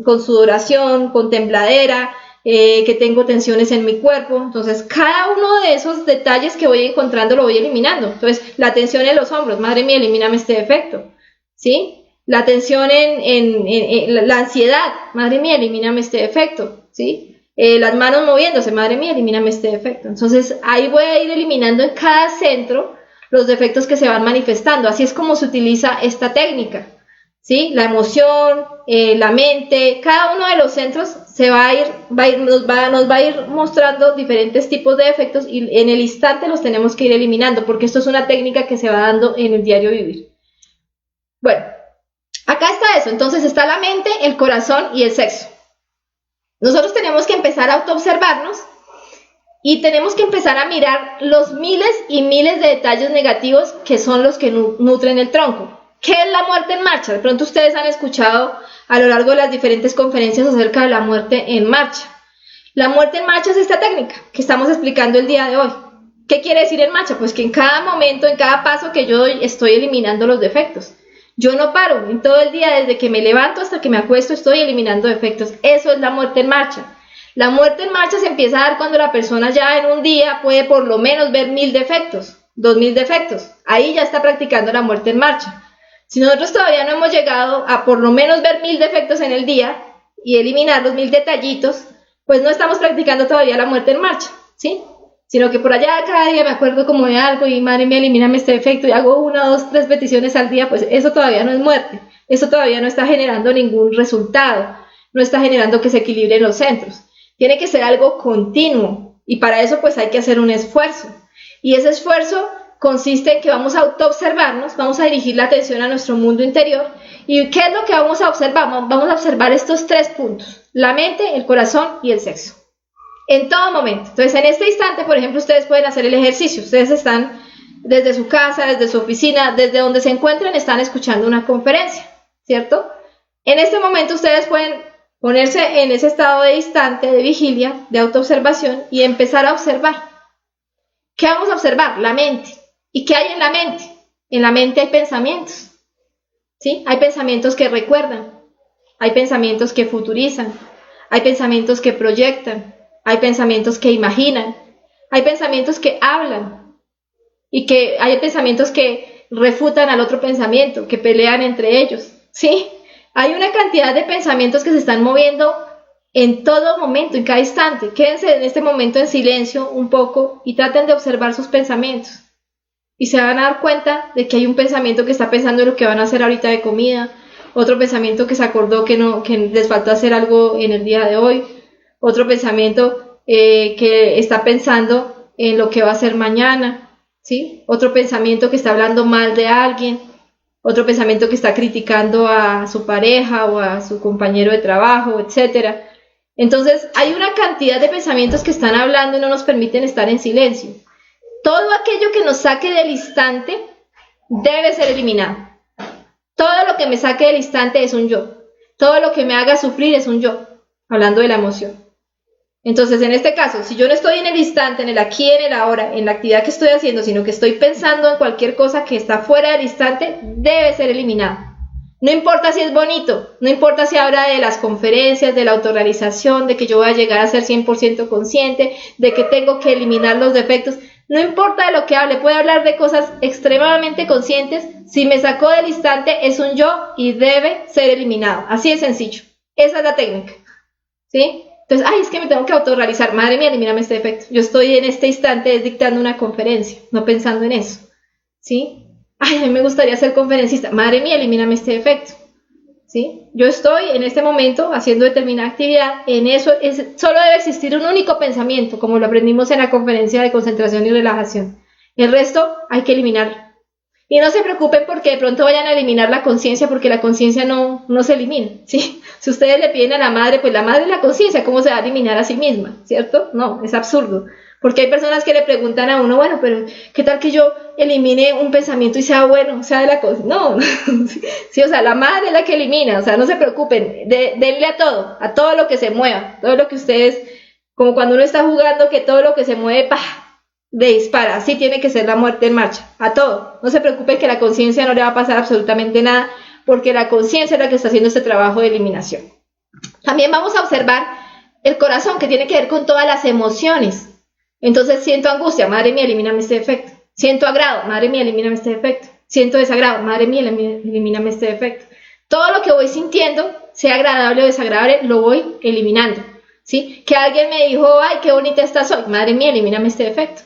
con sudoración, con tembladera, que tengo tensiones en mi cuerpo. Entonces cada uno de esos detalles que voy encontrando lo voy eliminando. Entonces la tensión en los hombros, madre mía, elimíname este defecto, ¿sí? La tensión en la ansiedad, madre mía, elimíname este defecto, ¿sí? Las manos moviéndose, madre mía, elimíname este defecto. Entonces ahí voy a ir eliminando en cada centro los defectos que se van manifestando. Así es como se utiliza esta técnica, ¿sí? La emoción, la mente, cada uno de los centros nos va a ir mostrando diferentes tipos de defectos y en el instante los tenemos que ir eliminando, porque esto es una técnica que se va dando en el diario vivir. Bueno, acá está eso. Entonces está la mente, el corazón y el sexo. Nosotros tenemos que empezar a autoobservarnos y tenemos que empezar a mirar los miles y miles de detalles negativos que son los que nutren el tronco. ¿Qué es la muerte en marcha? De pronto ustedes han escuchado a lo largo de las diferentes conferencias acerca de la muerte en marcha. La muerte en marcha es esta técnica que estamos explicando el día de hoy. ¿Qué quiere decir en marcha? Pues que en cada momento, en cada paso que yo doy, estoy eliminando los defectos. Yo no paro, en todo el día, desde que me levanto hasta que me acuesto, estoy eliminando defectos. Eso es la muerte en marcha. La muerte en marcha se empieza a dar cuando la persona ya en un día puede por lo menos ver 1000 defectos, 2000 defectos. Ahí ya está practicando la muerte en marcha. Si nosotros todavía no hemos llegado a por lo menos ver 1000 defectos en el día y eliminar los 1000 detallitos, pues no estamos practicando todavía la muerte en marcha, ¿sí? Sino que por allá cada día me acuerdo como de algo y madre mía, elimíname este defecto y hago 1, 2, 3 peticiones al día, pues eso todavía no es muerte, eso todavía no está generando ningún resultado, no está generando que se equilibren los centros. Tiene que ser algo continuo y para eso pues hay que hacer un esfuerzo. Y ese esfuerzo consiste en que vamos a autoobservarnos, vamos a dirigir la atención a nuestro mundo interior. ¿Y qué es lo que vamos a observar? Vamos a observar estos 3 puntos, la mente, el corazón y el sexo. En todo momento. Entonces, en este instante, por ejemplo, ustedes pueden hacer el ejercicio. Ustedes están desde su casa, desde su oficina, desde donde se encuentren, están escuchando una conferencia, ¿cierto? En este momento ustedes pueden ponerse en ese estado de instante, de vigilia, de autoobservación y empezar a observar. ¿Qué vamos a observar? La mente. ¿Y qué hay en la mente? En la mente hay pensamientos, ¿sí? Hay pensamientos que recuerdan, hay pensamientos que futurizan, hay pensamientos que proyectan, hay pensamientos que imaginan, hay pensamientos que hablan y que hay pensamientos que refutan al otro pensamiento, que pelean entre ellos, ¿sí? Hay una cantidad de pensamientos que se están moviendo en todo momento, en cada instante. Quédense en este momento en silencio un poco y traten de observar sus pensamientos. Y se van a dar cuenta de que hay un pensamiento que está pensando en lo que van a hacer ahorita de comida, otro pensamiento que se acordó que les faltó hacer algo en el día de hoy, otro pensamiento que está pensando en lo que va a hacer mañana, ¿sí? Otro pensamiento que está hablando mal de alguien, otro pensamiento que está criticando a su pareja o a su compañero de trabajo, etcétera. Entonces hay una cantidad de pensamientos que están hablando y no nos permiten estar en silencio. Todo aquello que nos saque del instante debe ser eliminado. Todo lo que me saque del instante es un yo. Todo lo que me haga sufrir es un yo, hablando de la emoción. Entonces, en este caso, si yo no estoy en el instante, en el aquí, en el ahora, en la actividad que estoy haciendo, sino que estoy pensando en cualquier cosa que está fuera del instante, debe ser eliminado. No importa si es bonito, no importa si habla de las conferencias, de la autorrealización, de que yo voy a llegar a ser 100% consciente, de que tengo que eliminar los defectos, No importa de lo que hable, puede hablar de cosas extremadamente conscientes. Si me sacó del instante, es un yo y debe ser eliminado. Así de sencillo. Esa es la técnica. ¿Sí? Entonces, ay, es que me tengo que autorrealizar. Madre mía, elimíname este defecto. Yo estoy en este instante dictando una conferencia, no pensando en eso. ¿Sí? Ay, a mí me gustaría ser conferencista. Madre mía, elimíname este defecto. ¿Sí? Yo estoy en este momento haciendo determinada actividad, en eso solo debe existir un único pensamiento, como lo aprendimos en la conferencia de concentración y relajación. El resto hay que eliminarlo. Y no se preocupen porque de pronto vayan a eliminar la conciencia, porque la conciencia no se elimina, ¿sí? Si ustedes le piden a la madre, pues la madre es la conciencia, ¿cómo se va a eliminar a sí misma? ¿Cierto? No, es absurdo. Porque hay personas que le preguntan a uno, bueno, pero ¿qué tal que yo elimine un pensamiento y sea bueno, sea de la cosa? No, sí, o sea, la madre es la que elimina, o sea, no se preocupen, denle a todo lo que se mueva, todo lo que ustedes, como cuando uno está jugando, que todo lo que se mueve, ¡pah!, le dispara, así tiene que ser la muerte en marcha, a todo. No se preocupen que la conciencia no le va a pasar absolutamente nada, porque la conciencia es la que está haciendo este trabajo de eliminación. También vamos a observar el corazón, que tiene que ver con todas las emociones. Entonces siento angustia, madre mía, elimíname este defecto. Siento agrado, madre mía, elimíname este defecto. Siento desagrado, madre mía, elimíname este defecto. Todo lo que voy sintiendo, sea agradable o desagradable, lo voy eliminando. ¿Sí? Que alguien me dijo, ay, qué bonita estás hoy, madre mía, elimíname este defecto.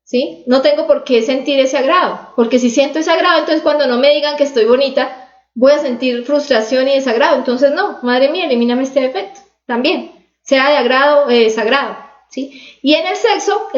¿Sí? No tengo por qué sentir ese agrado, porque si siento ese agrado, entonces cuando no me digan que estoy bonita, voy a sentir frustración y desagrado. Entonces no, madre mía, elimíname este defecto. También, sea de agrado o de desagrado. ¿Sí? Y en el sexo,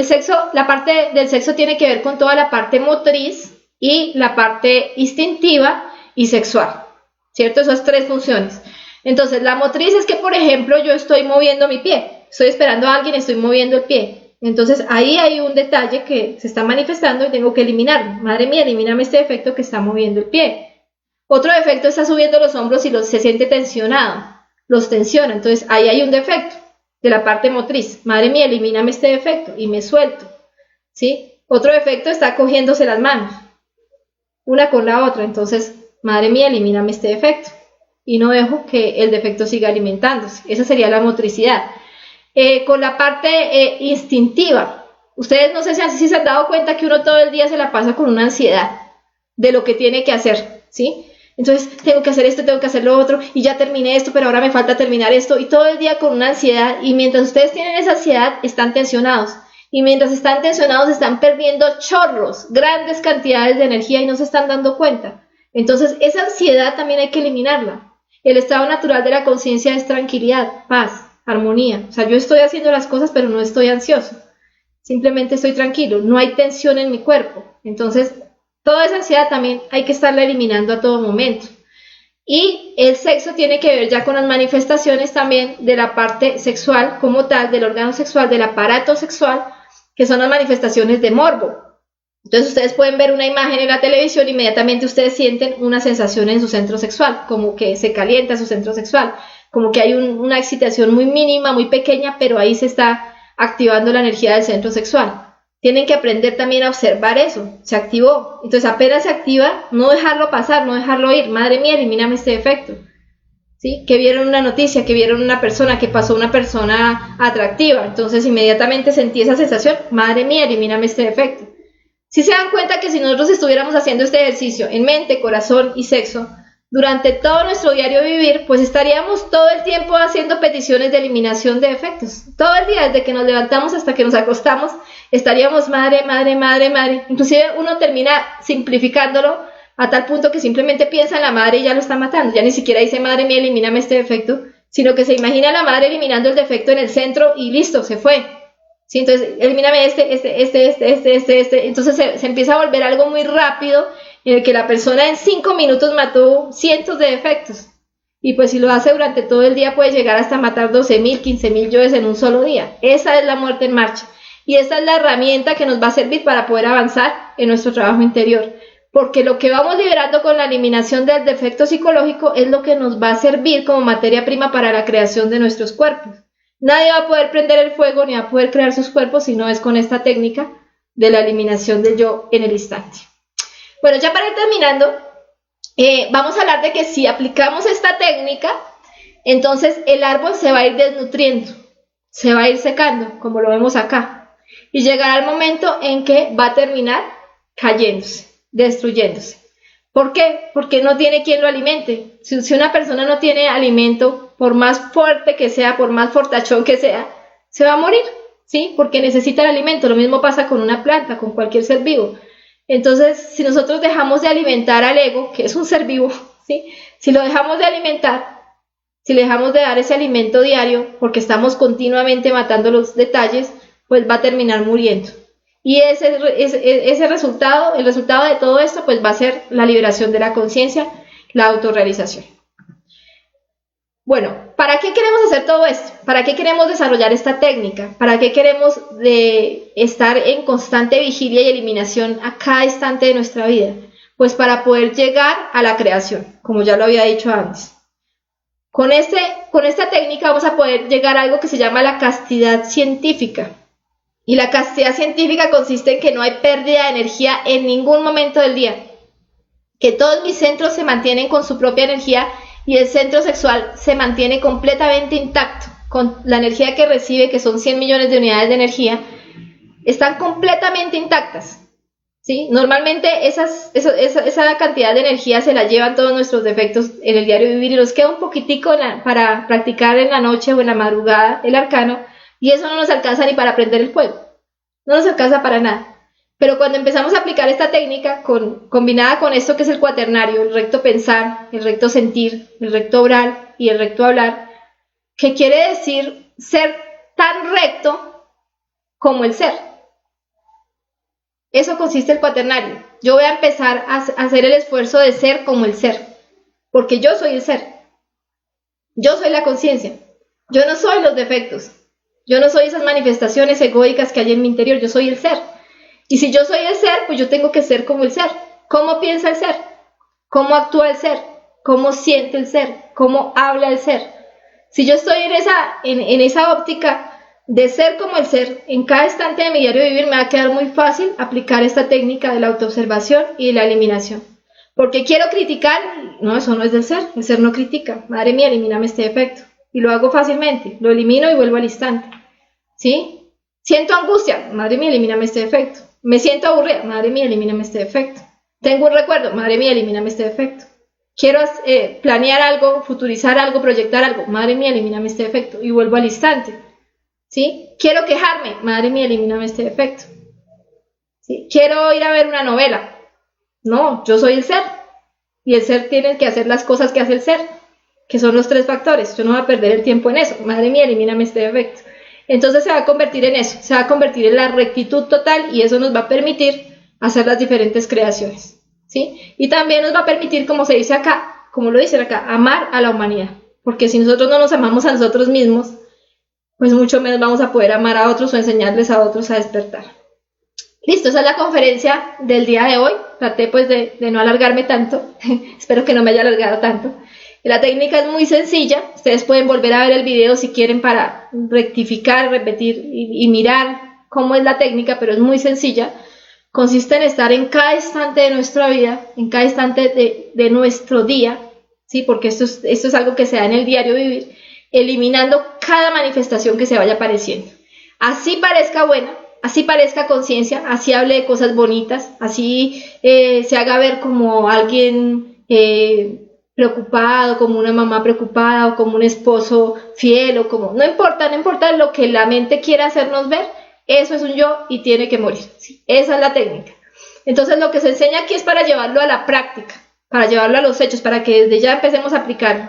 la parte del sexo tiene que ver con toda la parte motriz y la parte instintiva y sexual, ¿cierto? Esas tres funciones. Entonces, la motriz es que, por ejemplo, yo estoy moviendo mi pie, estoy esperando a alguien, estoy moviendo el pie. Entonces, ahí hay un detalle que se está manifestando y tengo que eliminarlo. Madre mía, elimíname este defecto que está moviendo el pie. Otro defecto está subiendo los hombros y se siente tensionado, los tensiona. Entonces, ahí hay un defecto de la parte motriz. Madre mía, elimíname este defecto y me suelto, ¿sí? Otro defecto está cogiéndose las manos, una con la otra. Entonces, madre mía, elimíname este defecto y no dejo que el defecto siga alimentándose. Esa sería la motricidad. Con la parte instintiva, ustedes no sé si se han dado cuenta que uno todo el día se la pasa con una ansiedad de lo que tiene que hacer, ¿sí? Entonces, tengo que hacer esto, tengo que hacer lo otro, y ya terminé esto, pero ahora me falta terminar esto, y todo el día con una ansiedad, y mientras ustedes tienen esa ansiedad, están tensionados, y mientras están tensionados, están perdiendo chorros, grandes cantidades de energía, y no se están dando cuenta. Entonces, esa ansiedad también hay que eliminarla. El estado natural de la conciencia es tranquilidad, paz, armonía. O sea, yo estoy haciendo las cosas, pero no estoy ansioso. Simplemente estoy tranquilo, no hay tensión en mi cuerpo. Entonces, toda esa ansiedad también hay que estarla eliminando a todo momento. Y el sexo tiene que ver ya con las manifestaciones también de la parte sexual como tal, del órgano sexual, del aparato sexual, que son las manifestaciones de morbo. Entonces ustedes pueden ver una imagen en la televisión, inmediatamente ustedes sienten una sensación en su centro sexual, como que se calienta su centro sexual, como que hay una excitación muy mínima, muy pequeña, pero ahí se está activando la energía del centro sexual. Tienen que aprender también a observar eso, se activó. Entonces apenas se activa, no dejarlo pasar, no dejarlo ir. Madre mía, elimíname este defecto. ¿Sí? Que vieron una noticia, que vieron una persona, que pasó una persona atractiva. Entonces inmediatamente sentí esa sensación, madre mía, elimíname este defecto. Si se dan cuenta que si nosotros estuviéramos haciendo este ejercicio en mente, corazón y sexo, durante todo nuestro diario vivir, pues estaríamos todo el tiempo haciendo peticiones de eliminación de defectos. Todo el día, desde que nos levantamos hasta que nos acostamos, estaríamos madre, madre, madre, madre. Inclusive uno termina simplificándolo a tal punto que simplemente piensa en la madre y ya lo está matando. Ya ni siquiera dice, madre mía, elimíname este defecto, sino que se imagina a la madre eliminando el defecto en el centro y listo, se fue. ¿Sí? Entonces, elimíname este. Entonces se empieza a volver algo muy rápido en el que la persona en 5 minutos mató cientos de defectos. Y pues si lo hace durante todo el día puede llegar hasta matar 12.000, 15.000 yoes en un solo día. Esa es la muerte en marcha. Y esa es la herramienta que nos va a servir para poder avanzar en nuestro trabajo interior. Porque lo que vamos liberando con la eliminación del defecto psicológico es lo que nos va a servir como materia prima para la creación de nuestros cuerpos. Nadie va a poder prender el fuego ni va a poder crear sus cuerpos si no es con esta técnica de la eliminación del yo en el instante. Bueno, ya para ir terminando, vamos a hablar de que si aplicamos esta técnica, entonces el árbol se va a ir desnutriendo, se va a ir secando, como lo vemos acá. y llegará el momento en que va a terminar cayéndose, destruyéndose. ¿Por qué? Porque no tiene quien lo alimente. Si una persona no tiene alimento, por más fuerte que sea, por más fortachón que sea, se va a morir, ¿sí? Porque necesita el alimento. Lo mismo pasa con una planta, con cualquier ser vivo. Entonces, si nosotros dejamos de alimentar al ego, que es un ser vivo, ¿sí? Si lo dejamos de alimentar, si le dejamos de dar ese alimento diario, porque estamos continuamente matando los detalles, pues va a terminar muriendo. Y ese resultado, el resultado de todo esto, pues va a ser la liberación de la conciencia, la autorrealización. Bueno, ¿para qué queremos hacer todo esto? ¿Para qué queremos desarrollar esta técnica? ¿Para qué queremos estar en constante vigilia y eliminación a cada instante de nuestra vida? Pues para poder llegar a la creación, como ya lo había dicho antes. Con esta técnica vamos a poder llegar a algo que se llama la castidad científica. Y la castidad científica consiste en que no hay pérdida de energía en ningún momento del día, que todos mis centros se mantienen con su propia energía y el centro sexual se mantiene completamente intacto, con la energía que recibe, que son 100 millones de unidades de energía, están completamente intactas, ¿sí? Normalmente esa cantidad de energía se la llevan todos nuestros defectos en el diario vivir y nos queda un poquitico para practicar en la noche o en la madrugada el arcano. Y eso no nos alcanza ni para prender el fuego, no nos alcanza para nada. Pero cuando empezamos a aplicar esta técnica combinada con esto que es el cuaternario, el recto pensar, el recto sentir, el recto obrar y el recto hablar, que quiere decir ser tan recto como el ser. Eso consiste el cuaternario. Yo voy a empezar a hacer el esfuerzo de ser como el ser, porque yo soy el ser. Yo soy la conciencia. Yo no soy los defectos. Yo no soy esas manifestaciones egoicas que hay en mi interior, yo soy el ser. Y si yo soy el ser, pues yo tengo que ser como el ser. ¿Cómo piensa el ser? ¿Cómo actúa el ser? ¿Cómo siente el ser? ¿Cómo habla el ser? Si yo estoy en esa óptica de ser como el ser, en cada instante de mi diario de vivir me va a quedar muy fácil aplicar esta técnica de la autoobservación y de la eliminación. Porque quiero criticar, no, eso no es del ser, el ser no critica. Madre mía, elimíname este defecto. Y lo hago fácilmente, lo elimino y vuelvo al instante, ¿sí? Siento angustia, madre mía, elimíname este defecto. Me siento aburrida, madre mía, elimíname este defecto. Tengo un recuerdo, madre mía, elimíname este defecto. Quiero planear algo, futurizar algo, proyectar algo, madre mía, elimíname este defecto. Y vuelvo al instante, ¿sí? Quiero quejarme, madre mía, elimíname este defecto. ¿Sí? Quiero ir a ver una novela. No, yo soy el ser. Y el ser tiene que hacer las cosas que hace el ser, que son los 3 factores. Yo no voy a perder el tiempo en eso. Madre mía, elimíname este defecto. Entonces se va a convertir en eso, se va a convertir en la rectitud total y eso nos va a permitir hacer las diferentes creaciones, ¿sí? Y también nos va a permitir, como se dice acá, como lo dicen acá, amar a la humanidad. Porque si nosotros no nos amamos a nosotros mismos, pues mucho menos vamos a poder amar a otros o enseñarles a otros a despertar. Listo, esa es la conferencia del día de hoy. Traté pues de no alargarme tanto, espero que no me haya alargado tanto. La técnica es muy sencilla, ustedes pueden volver a ver el video si quieren para rectificar, repetir y mirar cómo es la técnica, pero es muy sencilla. Consiste en estar en cada instante de nuestra vida, en cada instante de nuestro día, ¿sí? Porque esto es algo que se da en el diario vivir, eliminando cada manifestación que se vaya apareciendo. Así parezca buena, así parezca conciencia, así hable de cosas bonitas, así se haga ver como alguien preocupado, como una mamá preocupada o como un esposo fiel o como, no importa lo que la mente quiera hacernos ver, eso es un yo y tiene que morir, ¿sí? Esa es la técnica. Entonces lo que se enseña aquí es para llevarlo a la práctica, para llevarlo a los hechos, para que desde ya empecemos a aplicarlo.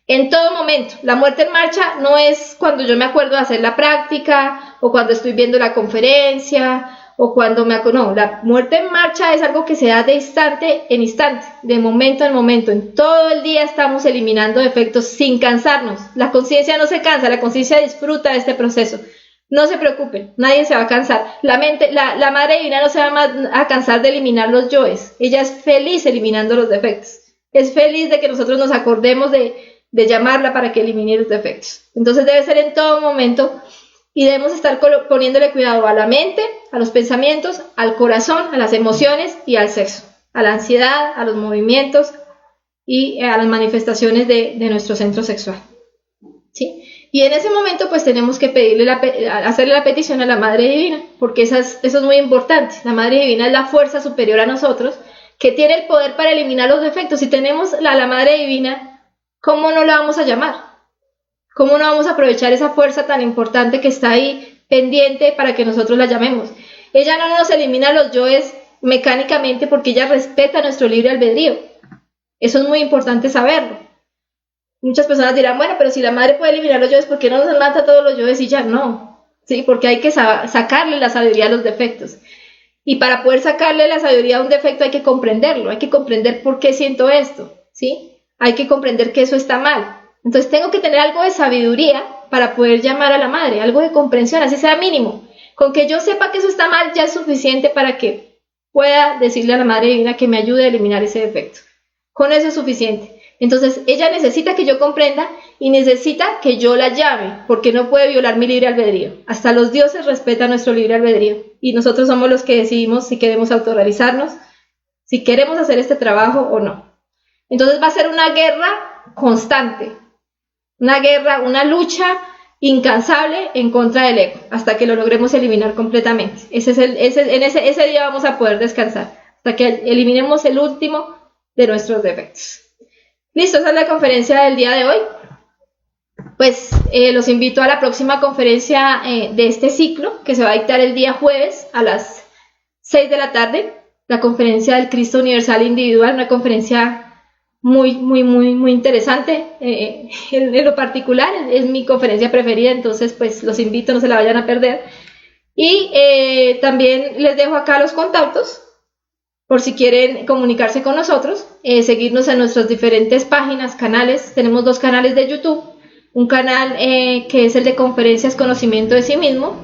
En todo momento, la muerte en marcha no es cuando yo me acuerdo de hacer la práctica o cuando estoy viendo la conferencia o cuando no, la muerte en marcha es algo que se da de instante en instante, de momento en momento. En todo el día estamos eliminando defectos sin cansarnos. La conciencia no se cansa, la conciencia disfruta de este proceso. No se preocupen, nadie se va a cansar. La mente, la Madre Divina no se va a cansar de eliminar los yoes. Ella es feliz eliminando los defectos. Es feliz de que nosotros nos acordemos de llamarla para que elimine los defectos. Entonces debe ser en todo momento. Y debemos estar poniéndole cuidado a la mente, a los pensamientos, al corazón, a las emociones y al sexo, a la ansiedad, a los movimientos y a las manifestaciones de nuestro centro sexual, ¿sí? Y en ese momento pues tenemos que hacerle la petición a la Madre Divina, porque eso es muy importante. La Madre Divina es la fuerza superior a nosotros, que tiene el poder para eliminar los defectos. Si tenemos a la Madre Divina, ¿cómo no la vamos a llamar? ¿Cómo no vamos a aprovechar esa fuerza tan importante que está ahí pendiente para que nosotros la llamemos? Ella no nos elimina los yoes mecánicamente porque ella respeta nuestro libre albedrío. Eso es muy importante saberlo. Muchas personas dirán, bueno, pero si la madre puede eliminar los yoes, ¿por qué no nos mata todos los yoes y ya? No, ¿sí? Porque hay que sacarle la sabiduría a los defectos. Y para poder sacarle la sabiduría a un defecto hay que comprenderlo, hay que comprender por qué siento esto, ¿sí? Hay que comprender que eso está mal. Entonces tengo que tener algo de sabiduría para poder llamar a la madre, algo de comprensión, así sea mínimo. Con que yo sepa que eso está mal ya es suficiente para que pueda decirle a la Madre Divina que me ayude a eliminar ese defecto. Con eso es suficiente. Entonces ella necesita que yo comprenda y necesita que yo la llame, porque no puede violar mi libre albedrío. Hasta los dioses respetan nuestro libre albedrío y nosotros somos los que decidimos si queremos autorrealizarnos, si queremos hacer este trabajo o no. Entonces va a ser una guerra constante, una guerra, una lucha incansable en contra del ego, hasta que lo logremos eliminar completamente. Ese día vamos a poder descansar, hasta que eliminemos el último de nuestros defectos. Listo, esa es la conferencia del día de hoy. Pues los invito a la próxima conferencia de este ciclo, que se va a dictar el día jueves a las 6 de la tarde, la conferencia del Cristo Universal Individual, una conferencia muy interesante. En lo particular es mi conferencia preferida, entonces pues los invito, no se la vayan a perder. Y también les dejo acá los contactos por si quieren comunicarse con nosotros, seguirnos en nuestras diferentes páginas, canales. Tenemos 2 canales de YouTube, un canal que es el de Conferencias Conocimiento de Sí Mismo,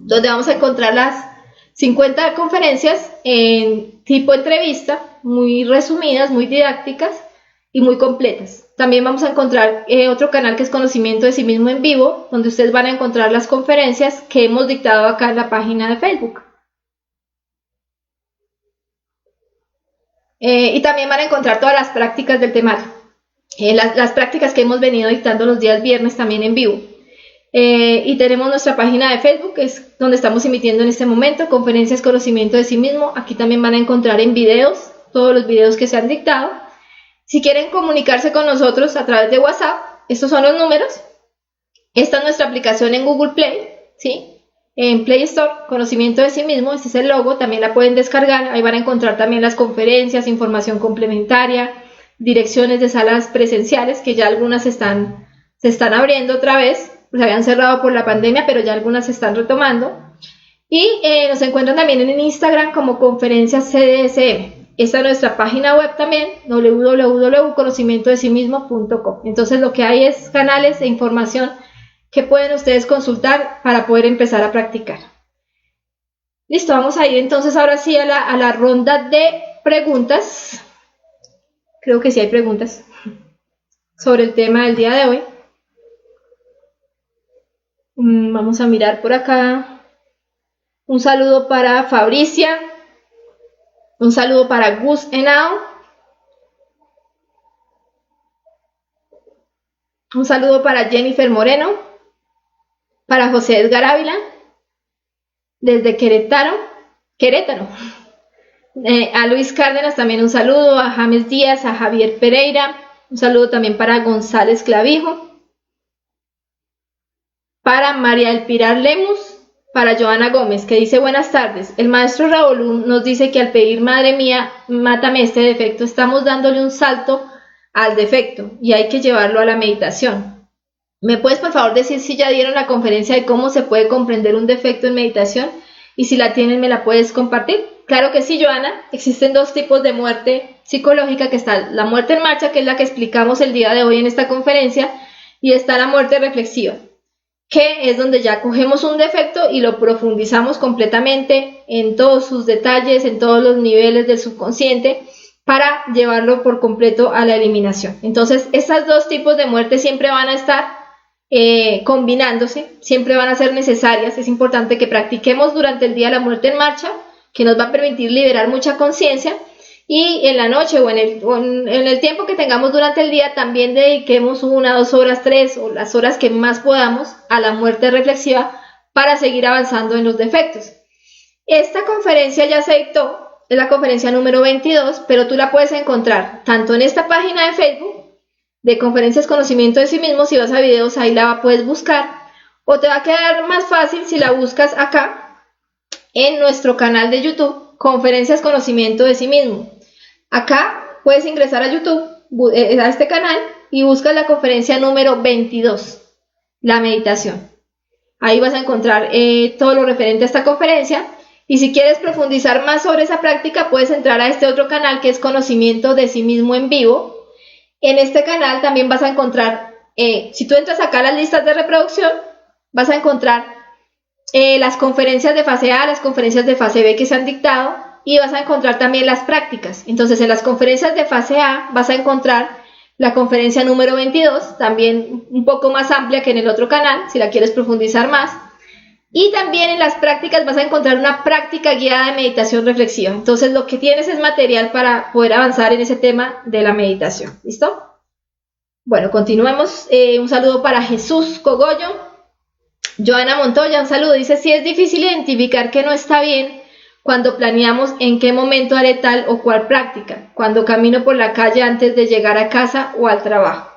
donde vamos a encontrar las 50 conferencias en tipo entrevista, muy resumidas, muy didácticas y muy completas. También vamos a encontrar otro canal que es Conocimiento de Sí Mismo en Vivo, donde ustedes van a encontrar las conferencias que hemos dictado acá en la página de Facebook. Y también van a encontrar todas las prácticas del temario, las prácticas que hemos venido dictando los días viernes también en vivo. Y tenemos nuestra página de Facebook, que es donde estamos emitiendo en este momento, Conferencias Conocimiento de Sí Mismo. Aquí también van a encontrar en videos, todos los videos que se han dictado. Si quieren comunicarse con nosotros a través de WhatsApp, estos son los números. Esta es nuestra aplicación en Google Play, ¿sí? En Play Store, Conocimiento de Sí Mismo, este es el logo, también la pueden descargar. Ahí van a encontrar también las conferencias, información complementaria, direcciones de salas presenciales, que ya algunas se están abriendo otra vez. Se habían cerrado por la pandemia, pero ya algunas se están retomando. Y nos encuentran también en Instagram como Conferencias CDSM. Esta es nuestra página web también, www.conocimientodesimismo.com. Entonces lo que hay es canales de información que pueden ustedes consultar para poder empezar a practicar. Listo, vamos a ir entonces ahora sí a la ronda de preguntas. Creo que sí hay preguntas sobre el tema del día de hoy. Vamos a mirar por acá. Un saludo para Fabricia. Un saludo para Gus Henao. Un saludo para Jennifer Moreno. Para José Edgar Ávila. Desde Querétaro. A Luis Cárdenas también un saludo. A James Díaz. A Javier Pereira. Un saludo también para González Clavijo. Para María El Pilar Lemus, para Joana Gómez, que dice buenas tardes. El maestro Raúl nos dice que al pedir madre mía, mátame este defecto, estamos dándole un salto al defecto y hay que llevarlo a la meditación. ¿Me puedes por favor decir si ya dieron la conferencia de cómo se puede comprender un defecto en meditación? Y si la tienen, ¿me la puedes compartir? Claro que sí, Joana. Existen 2 tipos de muerte psicológica, que está la muerte en marcha, que es la que explicamos el día de hoy en esta conferencia, y está la muerte reflexiva, que es donde ya cogemos un defecto y lo profundizamos completamente en todos sus detalles, en todos los niveles del subconsciente, para llevarlo por completo a la eliminación. Entonces, estos 2 tipos de muerte siempre van a estar combinándose, siempre van a ser necesarias. Es importante que practiquemos durante el día la muerte en marcha, que nos va a permitir liberar mucha conciencia, y en la noche en el tiempo que tengamos durante el día también dediquemos 1, 2 horas, 3 o las horas que más podamos a la muerte reflexiva para seguir avanzando en los defectos. Esta conferencia ya se dictó, es la conferencia número 22, pero tú la puedes encontrar tanto en esta página de Facebook de Conferencias Conocimiento de Sí Mismo. Si vas a videos ahí la puedes buscar, o te va a quedar más fácil si la buscas acá en nuestro canal de YouTube, Conferencias Conocimiento de Sí Mismo. Acá puedes ingresar a YouTube, a este canal, y buscas la conferencia número 22, la meditación. Ahí vas a encontrar todo lo referente a esta conferencia, y si quieres profundizar más sobre esa práctica, puedes entrar a este otro canal que es Conocimiento de Sí Mismo en Vivo. En este canal también vas a encontrar, si tú entras acá a las listas de reproducción, vas a encontrar las conferencias de fase A, las conferencias de fase B que se han dictado, y vas a encontrar también las prácticas. Entonces, en las conferencias de fase A vas a encontrar la conferencia número 22, también un poco más amplia que en el otro canal, si la quieres profundizar más. Y también en las prácticas vas a encontrar una práctica guiada de meditación reflexiva. Entonces, lo que tienes es material para poder avanzar en ese tema de la meditación. ¿Listo? Bueno, continuemos. Un saludo para Jesús Cogollo. Joana Montoya, un saludo. Dice, sí es difícil identificar que no está bien cuando planeamos en qué momento haré tal o cual práctica, cuando camino por la calle antes de llegar a casa o al trabajo.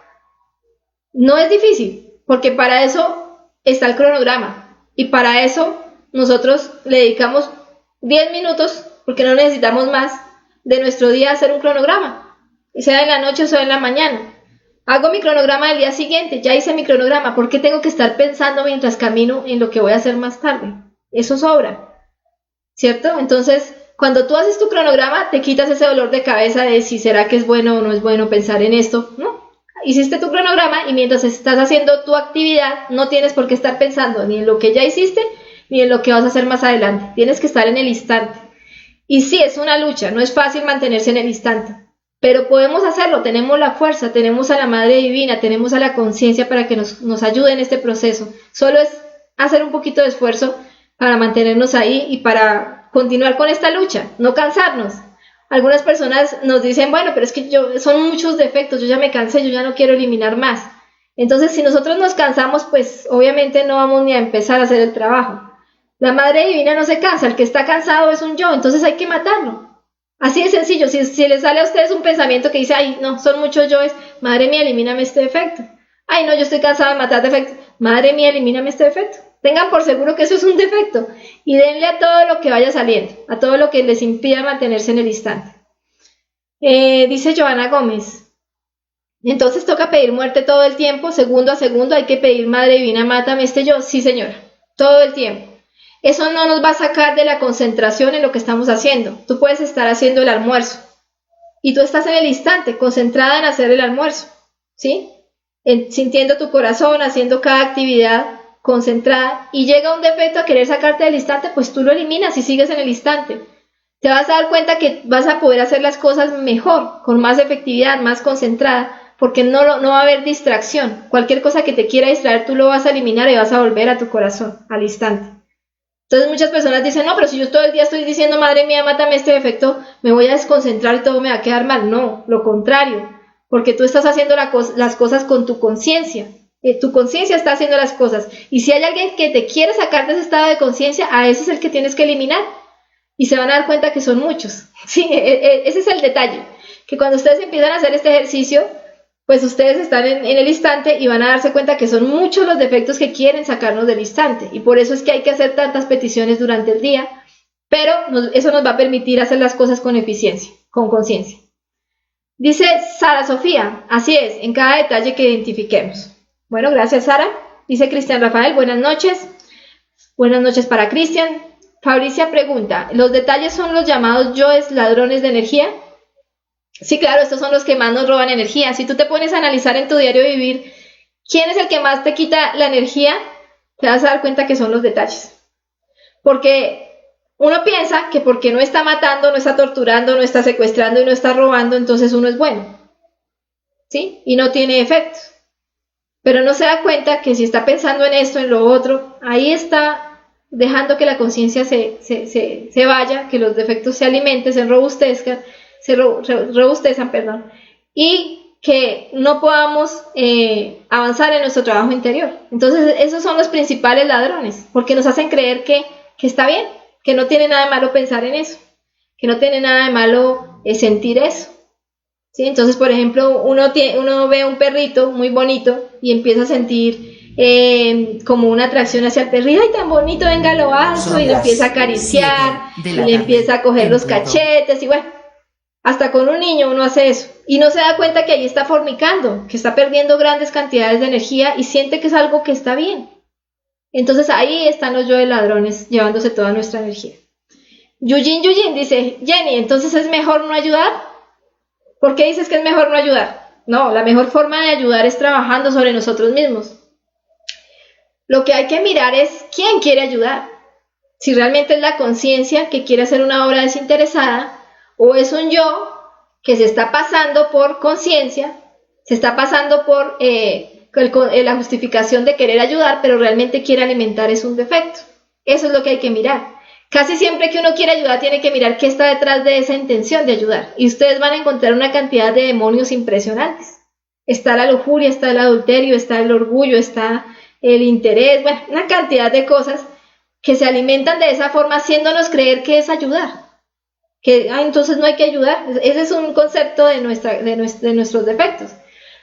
No es difícil, porque para eso está el cronograma, y para eso nosotros le dedicamos 10 minutos, porque no necesitamos más, de nuestro día a hacer un cronograma, sea en la noche o sea en la mañana. Hago mi cronograma del día siguiente, ya hice mi cronograma, ¿por qué tengo que estar pensando mientras camino en lo que voy a hacer más tarde? Eso sobra, ¿cierto? Entonces, cuando tú haces tu cronograma, te quitas ese dolor de cabeza de si será que es bueno o no es bueno pensar en esto, ¿no? Hiciste tu cronograma y mientras estás haciendo tu actividad, no tienes por qué estar pensando ni en lo que ya hiciste, ni en lo que vas a hacer más adelante. Tienes que estar en el instante. Y sí, es una lucha, no es fácil mantenerse en el instante, pero podemos hacerlo, tenemos la fuerza, tenemos a la Madre Divina, tenemos a la conciencia para que nos ayude en este proceso. Solo es hacer un poquito de esfuerzo para mantenernos ahí y para continuar con esta lucha, no cansarnos. Algunas personas nos dicen, bueno, pero es que son muchos defectos, yo ya me cansé, yo ya no quiero eliminar más. Entonces, si nosotros nos cansamos, pues obviamente no vamos ni a empezar a hacer el trabajo. La Madre Divina no se cansa, el que está cansado es un yo, entonces hay que matarlo. Así de sencillo. Si les sale a ustedes un pensamiento que dice, ay, no, son muchos yoes, madre mía, elimíname este defecto. Ay, no, yo estoy cansado de matar defectos, madre mía, elimíname este defecto. Tengan por seguro que eso es un defecto y denle a todo lo que vaya saliendo, a todo lo que les impida mantenerse en el instante. Dice Joana Gómez, entonces toca pedir muerte todo el tiempo, segundo a segundo, hay que pedir, Madre Divina, mátame este yo. Sí, señora, todo el tiempo. Eso no nos va a sacar de la concentración en lo que estamos haciendo. Tú puedes estar haciendo el almuerzo y tú estás en el instante, concentrada en hacer el almuerzo, ¿sí? Sintiendo tu corazón, haciendo cada actividad concentrada, y llega un defecto a querer sacarte del instante, pues tú lo eliminas y sigues en el instante. Te vas a dar cuenta que vas a poder hacer las cosas mejor, con más efectividad, más concentrada, porque no va a haber distracción. Cualquier cosa que te quiera distraer, tú lo vas a eliminar y vas a volver a tu corazón, al instante. Entonces muchas personas dicen, no, pero si yo todo el día estoy diciendo, madre mía, mátame este defecto, me voy a desconcentrar y todo me va a quedar mal. No, lo contrario, porque tú estás haciendo las cosas con tu conciencia. Tu conciencia está haciendo las cosas, y si hay alguien que te quiere sacar de ese estado de conciencia, a ese es el que tienes que eliminar, y se van a dar cuenta que son muchos. Sí, ese es el detalle, que cuando ustedes empiezan a hacer este ejercicio, pues ustedes están en el instante y van a darse cuenta que son muchos los defectos que quieren sacarnos del instante, y por eso es que hay que hacer tantas peticiones durante el día, pero eso nos va a permitir hacer las cosas con eficiencia, con conciencia. Dice Sara Sofía, así es, en cada detalle que identifiquemos. Bueno, gracias, Sara. Dice Cristian Rafael, buenas noches. Buenas noches para Cristian. Fabricia pregunta, ¿los detalles son los llamados yoes ladrones de energía? Sí, claro, estos son los que más nos roban energía. Si tú te pones a analizar en tu diario vivir, ¿quién es el que más te quita la energía? Te vas a dar cuenta que son los detalles. Porque uno piensa que porque no está matando, no está torturando, no está secuestrando y no está robando, entonces uno es bueno, ¿sí? Y no tiene efectos. Pero no se da cuenta que si está pensando en esto, en lo otro, ahí está dejando que la conciencia se vaya, que los defectos se alimenten, se enrobustezcan, robustezan, perdón, y que no podamos avanzar en nuestro trabajo interior. Entonces, esos son los principales ladrones, porque nos hacen creer que está bien, que no tiene nada de malo pensar en eso, que no tiene nada de malo sentir eso. ¿Sí? Entonces, por ejemplo, uno ve un perrito muy bonito y empieza a sentir como una atracción hacia el perrito. ¡Ay, tan bonito! Venga, lo alzo, y le empieza a acariciar, y le empieza a coger los cachetes, y bueno, hasta con un niño uno hace eso, y no se da cuenta que ahí está fornicando, que está perdiendo grandes cantidades de energía y siente que es algo que está bien. Entonces ahí están los yo de ladrones llevándose toda nuestra energía. Yujin dice, Jenny, entonces es mejor no ayudar. ¿Por qué dices que es mejor no ayudar? No, la mejor forma de ayudar es trabajando sobre nosotros mismos. Lo que hay que mirar es quién quiere ayudar. Si realmente es la conciencia que quiere hacer una obra desinteresada, o es un yo que se está pasando por conciencia, se está pasando por la justificación de querer ayudar, pero realmente quiere alimentar es un defecto. Eso es lo que hay que mirar. Casi siempre que uno quiere ayudar tiene que mirar qué está detrás de esa intención de ayudar, y ustedes van a encontrar una cantidad de demonios impresionantes. Está la lujuria, está el adulterio, está el orgullo, está el interés, bueno, una cantidad de cosas que se alimentan de esa forma haciéndonos creer que es ayudar, que entonces no hay que ayudar. Ese es un concepto de nuestros defectos.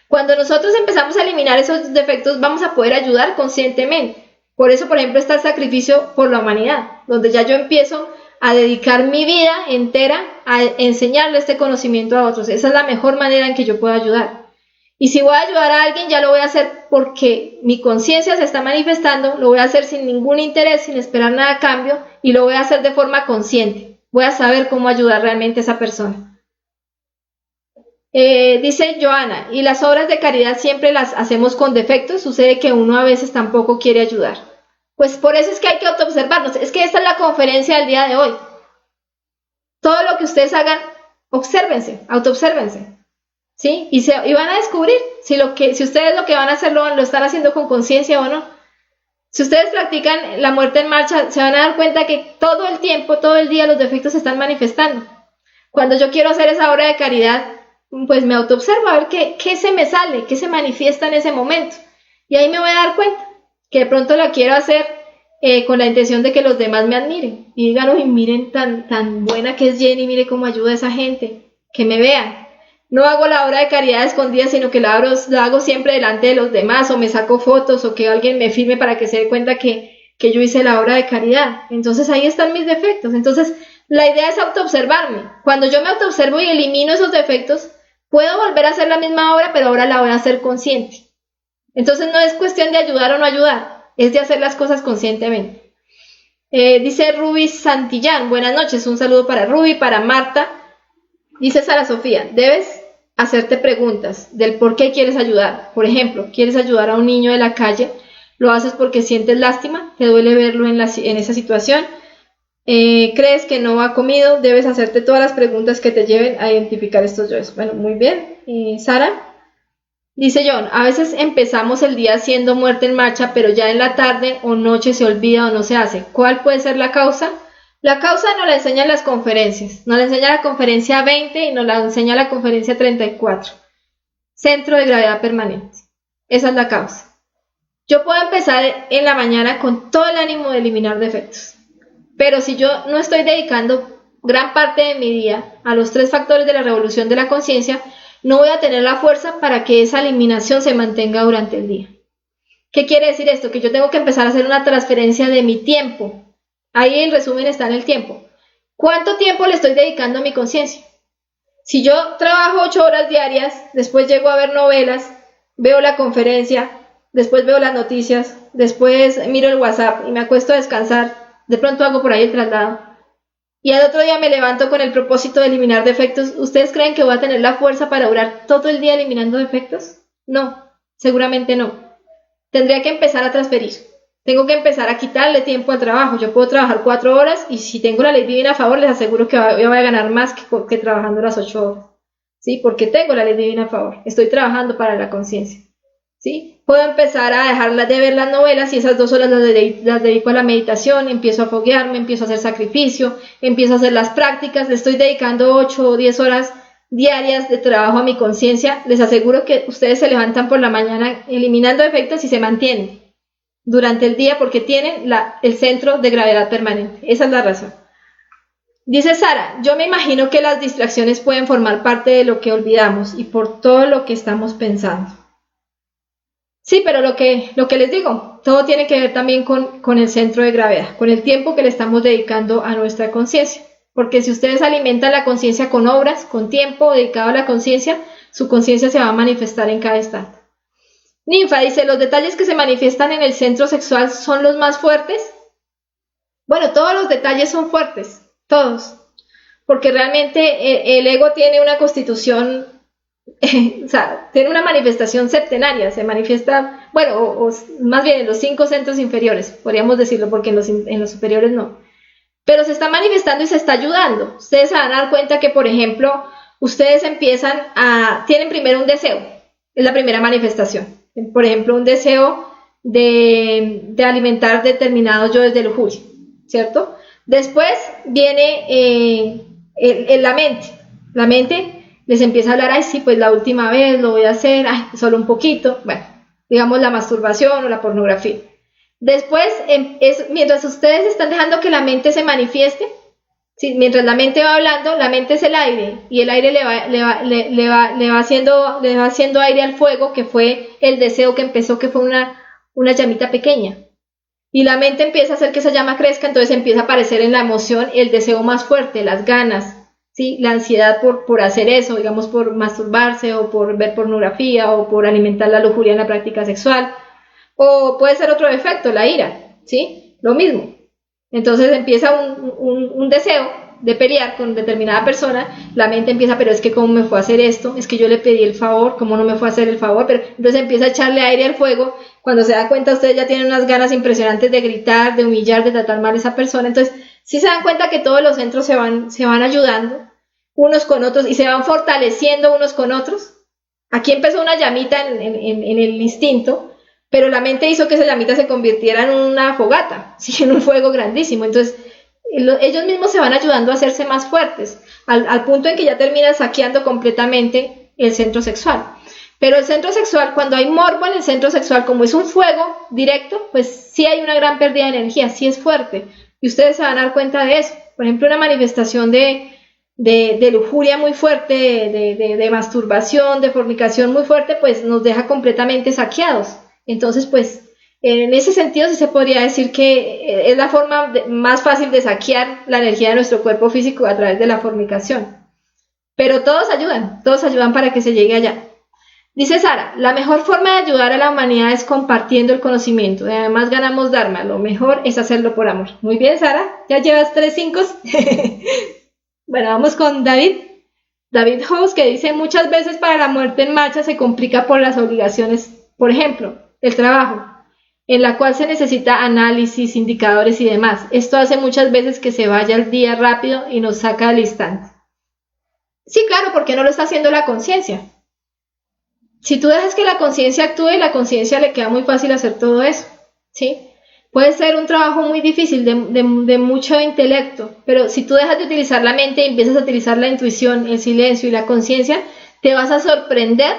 Cuando nosotros empezamos a eliminar esos defectos vamos a poder ayudar conscientemente. Por eso, por ejemplo, está el sacrificio por la humanidad, donde ya yo empiezo a dedicar mi vida entera a enseñarle este conocimiento a otros. Esa es la mejor manera en que yo puedo ayudar. Y si voy a ayudar a alguien, ya lo voy a hacer porque mi conciencia se está manifestando, lo voy a hacer sin ningún interés, sin esperar nada a cambio, y lo voy a hacer de forma consciente. Voy a saber cómo ayudar realmente a esa persona. Dice Joana, ¿y las obras de caridad siempre las hacemos con defectos? Sucede que uno a veces tampoco quiere ayudar. Pues por eso es que hay que autoobservarnos. Es que esta es la conferencia del día de hoy. Todo lo que ustedes hagan, obsérvense, autoobsérvense. ¿Sí? Y van a descubrir si ustedes lo que van a hacer lo están haciendo con conciencia o no. Si ustedes practican la muerte en marcha, se van a dar cuenta que todo el tiempo, todo el día, los defectos se están manifestando. Cuando yo quiero hacer esa obra de caridad, pues me autoobservo a ver qué se me sale, qué se manifiesta en ese momento. Y ahí me voy a dar cuenta que de pronto la quiero hacer con la intención de que los demás me admiren. Y digan, uy, miren tan buena que es Jenny, mire cómo ayuda a esa gente, que me vean. No hago la obra de caridad escondida, sino que la hago siempre delante de los demás, o me saco fotos, o que alguien me filme para que se dé cuenta que yo hice la obra de caridad. Entonces ahí están mis defectos. Entonces la idea es autoobservarme. Cuando yo me autoobservo y elimino esos defectos, puedo volver a hacer la misma obra, pero ahora la voy a hacer consciente. Entonces no es cuestión de ayudar o no ayudar, es de hacer las cosas conscientemente. Dice Ruby Santillán, buenas noches, un saludo para Ruby, para Marta. Dice Sara Sofía, debes hacerte preguntas del por qué quieres ayudar. Por ejemplo, ¿quieres ayudar a un niño de la calle? ¿Lo haces porque sientes lástima? ¿Te duele verlo en esa situación? ¿Crees que no ha comido? Debes hacerte todas las preguntas que te lleven a identificar estos yoes. Bueno, muy bien. Sara dice John, a veces empezamos el día haciendo muerte en marcha, pero ya en la tarde o noche se olvida o no se hace. ¿Cuál puede ser la causa? La causa nos la enseñan las conferencias. Nos la enseña la conferencia 20 y nos la enseña la conferencia 34. Centro de gravedad permanente. Esa es la causa. Yo puedo empezar en la mañana con todo el ánimo de eliminar defectos. Pero si yo no estoy dedicando gran parte de mi día a los 3 factores de la revolución de la conciencia, no voy a tener la fuerza para que esa eliminación se mantenga durante el día. ¿Qué quiere decir esto? Que yo tengo que empezar a hacer una transferencia de mi tiempo. Ahí en resumen está en el tiempo. ¿Cuánto tiempo le estoy dedicando a mi conciencia? Si yo trabajo 8 horas diarias, después llego a ver novelas, veo la conferencia, después veo las noticias, después miro el WhatsApp y me acuesto a descansar, de pronto hago por ahí el traslado, y al otro día me levanto con el propósito de eliminar defectos, ¿ustedes creen que voy a tener la fuerza para durar todo el día eliminando defectos? No, seguramente no. Tendría que empezar a transferir. Tengo que empezar a quitarle tiempo al trabajo. Yo puedo trabajar 4 horas y si tengo la ley divina a favor, les aseguro que voy a ganar más que trabajando las 8 horas. ¿Sí? Porque tengo la ley divina a favor. Estoy trabajando para la conciencia. ¿sí? Puedo empezar a dejarlas de ver las novelas y esas 2 horas las dedico a la meditación, empiezo a foguearme, empiezo a hacer sacrificio, empiezo a hacer las prácticas, le estoy dedicando 8 o 10 horas diarias de trabajo a mi conciencia. Les aseguro que ustedes se levantan por la mañana eliminando efectos y se mantienen durante el día porque tienen el centro de gravedad permanente. Esa es la razón. Dice Sara, yo me imagino que las distracciones pueden formar parte de lo que olvidamos y por todo lo que estamos pensando. Sí, pero lo que les digo, todo tiene que ver también con el centro de gravedad, con el tiempo que le estamos dedicando a nuestra conciencia. Porque si ustedes alimentan la conciencia con obras, con tiempo dedicado a la conciencia, su conciencia se va a manifestar en cada instante. Ninfa dice, ¿los detalles que se manifiestan en el centro sexual son los más fuertes? Bueno, todos los detalles son fuertes, todos. Porque realmente el ego tiene una constitución, o sea, tiene una manifestación septenaria, se manifiesta, bueno, o más bien en los 5 centros inferiores, podríamos decirlo, porque en los superiores no. Pero se está manifestando y se está ayudando. Ustedes se van a dar cuenta que, por ejemplo, ustedes tienen primero un deseo, es la primera manifestación. Por ejemplo, un deseo de alimentar determinados yoes de lujuria, ¿cierto? Después viene la mente. La mente les empieza a hablar, ay, sí, pues la última vez lo voy a hacer, ay, solo un poquito. Bueno, digamos la masturbación o la pornografía. Después, mientras ustedes están dejando que la mente se manifieste, ¿sí? Mientras la mente va hablando, la mente es el aire, y el aire le va haciendo aire al fuego, que fue el deseo que empezó, que fue una llamita pequeña. Y la mente empieza a hacer que esa llama crezca, entonces empieza a aparecer en la emoción el deseo más fuerte, las ganas, ¿sí? La ansiedad por hacer eso, digamos por masturbarse, o por ver pornografía, o por alimentar la lujuria en la práctica sexual. O puede ser otro efecto, la ira, ¿sí? Lo mismo. Entonces empieza un deseo de pelear con determinada persona, la mente empieza, pero es que cómo me fue a hacer esto, es que yo le pedí el favor, cómo no me fue a hacer el favor, pero entonces empieza a echarle aire al fuego. Cuando se da cuenta, ustedes ya tienen unas ganas impresionantes de gritar, de humillar, de tratar mal a esa persona. Entonces, sí se dan cuenta que todos los centros se van ayudando unos con otros y se van fortaleciendo unos con otros. Aquí empezó una llamita en el instinto, pero la mente hizo que esa llamita se convirtiera en una fogata, ¿sí? En un fuego grandísimo. Entonces, ellos mismos se van ayudando a hacerse más fuertes, al punto en que ya terminan saqueando completamente el centro sexual. Pero el centro sexual, cuando hay morbo en el centro sexual, como es un fuego directo, pues sí hay una gran pérdida de energía, sí es fuerte. Y ustedes se van a dar cuenta de eso. Por ejemplo, una manifestación de lujuria muy fuerte, de masturbación, de fornicación muy fuerte, pues nos deja completamente saqueados. Entonces, pues, en ese sentido sí se podría decir que es la forma más fácil de saquear la energía de nuestro cuerpo físico a través de la fornicación. Pero todos ayudan para que se llegue allá. Dice Sara, la mejor forma de ayudar a la humanidad es compartiendo el conocimiento. Además ganamos Dharma, lo mejor es hacerlo por amor. Muy bien, Sara, ya llevas 3 5. Bueno, vamos con David. David House, que dice, muchas veces para la muerte en marcha se complica por las obligaciones, por ejemplo, el trabajo, en la cual se necesita análisis, indicadores y demás. Esto hace muchas veces que se vaya el día rápido y nos saca del instante. Sí, claro, porque no lo está haciendo la conciencia. Si tú dejas que la conciencia actúe, la conciencia le queda muy fácil hacer todo eso, ¿sí? Puede ser un trabajo muy difícil, de mucho intelecto, pero si tú dejas de utilizar la mente y empiezas a utilizar la intuición, el silencio y la conciencia, te vas a sorprender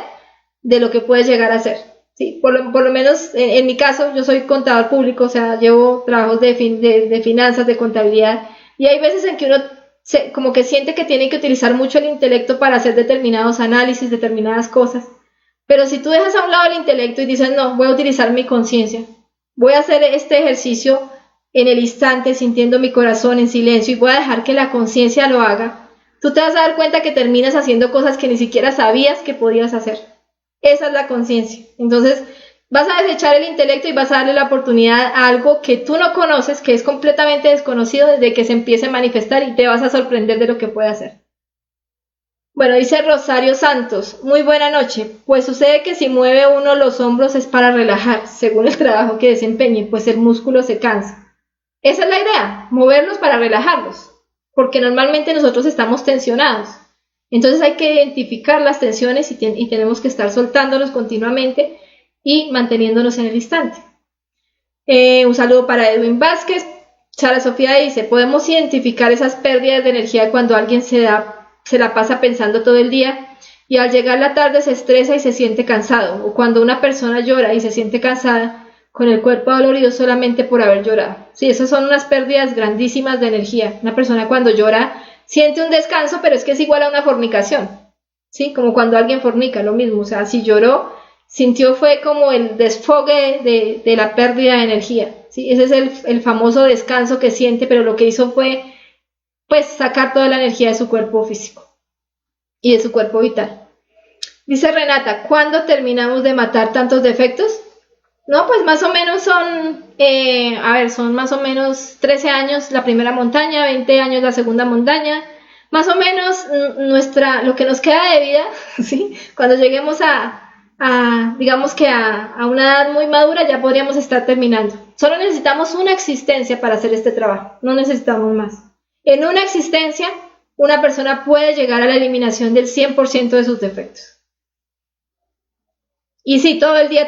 de lo que puedes llegar a hacer. Sí, por lo menos en mi caso, yo soy contador público, o sea, llevo trabajos de finanzas, de contabilidad, y hay veces en que uno como que siente que tiene que utilizar mucho el intelecto para hacer determinados análisis, determinadas cosas. Pero si tú dejas a un lado el intelecto y dices, no, voy a utilizar mi conciencia, voy a hacer este ejercicio en el instante, sintiendo mi corazón en silencio, y voy a dejar que la conciencia lo haga, tú te vas a dar cuenta que terminas haciendo cosas que ni siquiera sabías que podías hacer. Esa es la conciencia. Entonces, vas a desechar el intelecto y vas a darle la oportunidad a algo que tú no conoces, que es completamente desconocido, desde que se empiece a manifestar, y te vas a sorprender de lo que puede hacer. Bueno, dice Rosario Santos, muy buena noche. Pues sucede que si mueve uno los hombros es para relajar, según el trabajo que desempeñe, pues el músculo se cansa. Esa es la idea, moverlos para relajarlos, porque normalmente nosotros estamos tensionados. Entonces hay que identificar las tensiones y tenemos que estar soltándolos continuamente y manteniéndonos en el instante. Un saludo para Edwin Vázquez. Sara Sofía dice, podemos identificar esas pérdidas de energía cuando alguien se la pasa pensando todo el día y al llegar la tarde se estresa y se siente cansado, o cuando una persona llora y se siente cansada con el cuerpo dolorido solamente por haber llorado. Sí, esas son unas pérdidas grandísimas de energía. Una persona cuando llora siente un descanso, pero es que es igual a una fornicación, ¿sí? Como cuando alguien fornica, lo mismo. O sea, si lloró, sintió fue como el desfogue de la pérdida de energía, ¿sí? Ese es el famoso descanso que siente, pero lo que hizo fue, pues, sacar toda la energía de su cuerpo físico y de su cuerpo vital. Dice Renata, ¿cuándo terminamos de matar tantos defectos? No, pues más o menos son más o menos 13 años la primera montaña, 20 años la segunda montaña, más o menos lo que nos queda de vida, ¿sí? Cuando lleguemos digamos que a una edad muy madura ya podríamos estar terminando. Solo necesitamos una existencia para hacer este trabajo, no necesitamos más. En una existencia, una persona puede llegar a la eliminación del 100% de sus defectos. Y sí, todo el día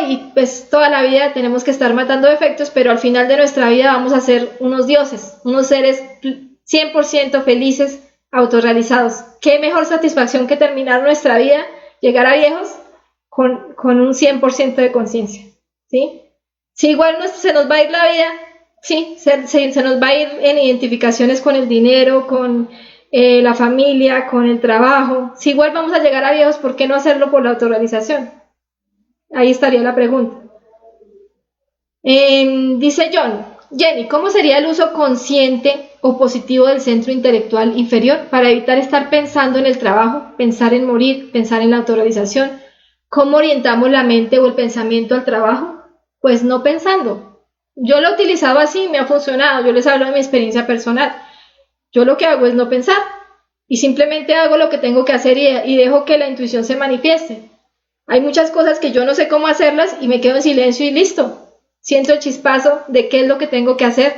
y pues toda la vida tenemos que estar matando defectos, pero al final de nuestra vida vamos a ser unos dioses, unos seres 100% felices, autorrealizados. ¿Qué mejor satisfacción que terminar nuestra vida, llegar a viejos con un 100% de conciencia? ¿Sí? Si igual se nos va a ir la vida, sí, se nos va a ir en identificaciones con el dinero, con la familia, con el trabajo. Si igual vamos a llegar a viejos, ¿por qué no hacerlo por la autorrealización? Ahí estaría la pregunta. Dice Jenny, ¿cómo sería el uso consciente o positivo del centro intelectual inferior para evitar estar pensando en el trabajo, pensar en morir, pensar en la autorrealización? ¿Cómo orientamos la mente o el pensamiento al trabajo? Pues no pensando. Yo lo he utilizado así y me ha funcionado. Yo les hablo de mi experiencia personal. Yo lo que hago es no pensar y simplemente hago lo que tengo que hacer y dejo que la intuición se manifieste. Hay muchas cosas que yo no sé cómo hacerlas y me quedo en silencio y listo. Siento el chispazo de qué es lo que tengo que hacer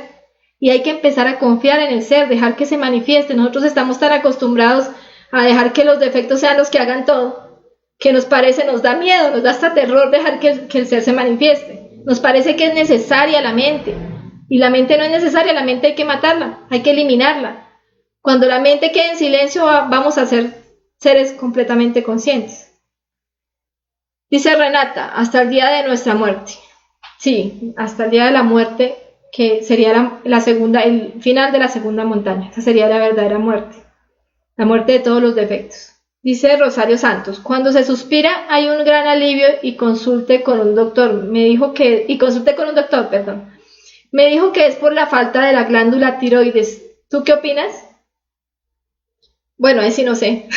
y hay que empezar a confiar en el ser, dejar que se manifieste. Nosotros estamos tan acostumbrados a dejar que los defectos sean los que hagan todo, que nos da miedo, nos da hasta terror dejar que el ser se manifieste. Nos parece que es necesaria la mente y la mente no es necesaria, la mente hay que matarla, hay que eliminarla. Cuando la mente quede en silencio, vamos a ser seres completamente conscientes. Dice Renata, hasta el día de nuestra muerte. Sí, hasta el día de la muerte, que sería el final de la segunda montaña. Esa sería la verdadera muerte. La muerte de todos los defectos. Dice Rosario Santos, cuando se suspira hay un gran alivio y consulte con un doctor. Me dijo que es por la falta de la glándula tiroides. ¿Tú qué opinas? Bueno, ahí sí no sé.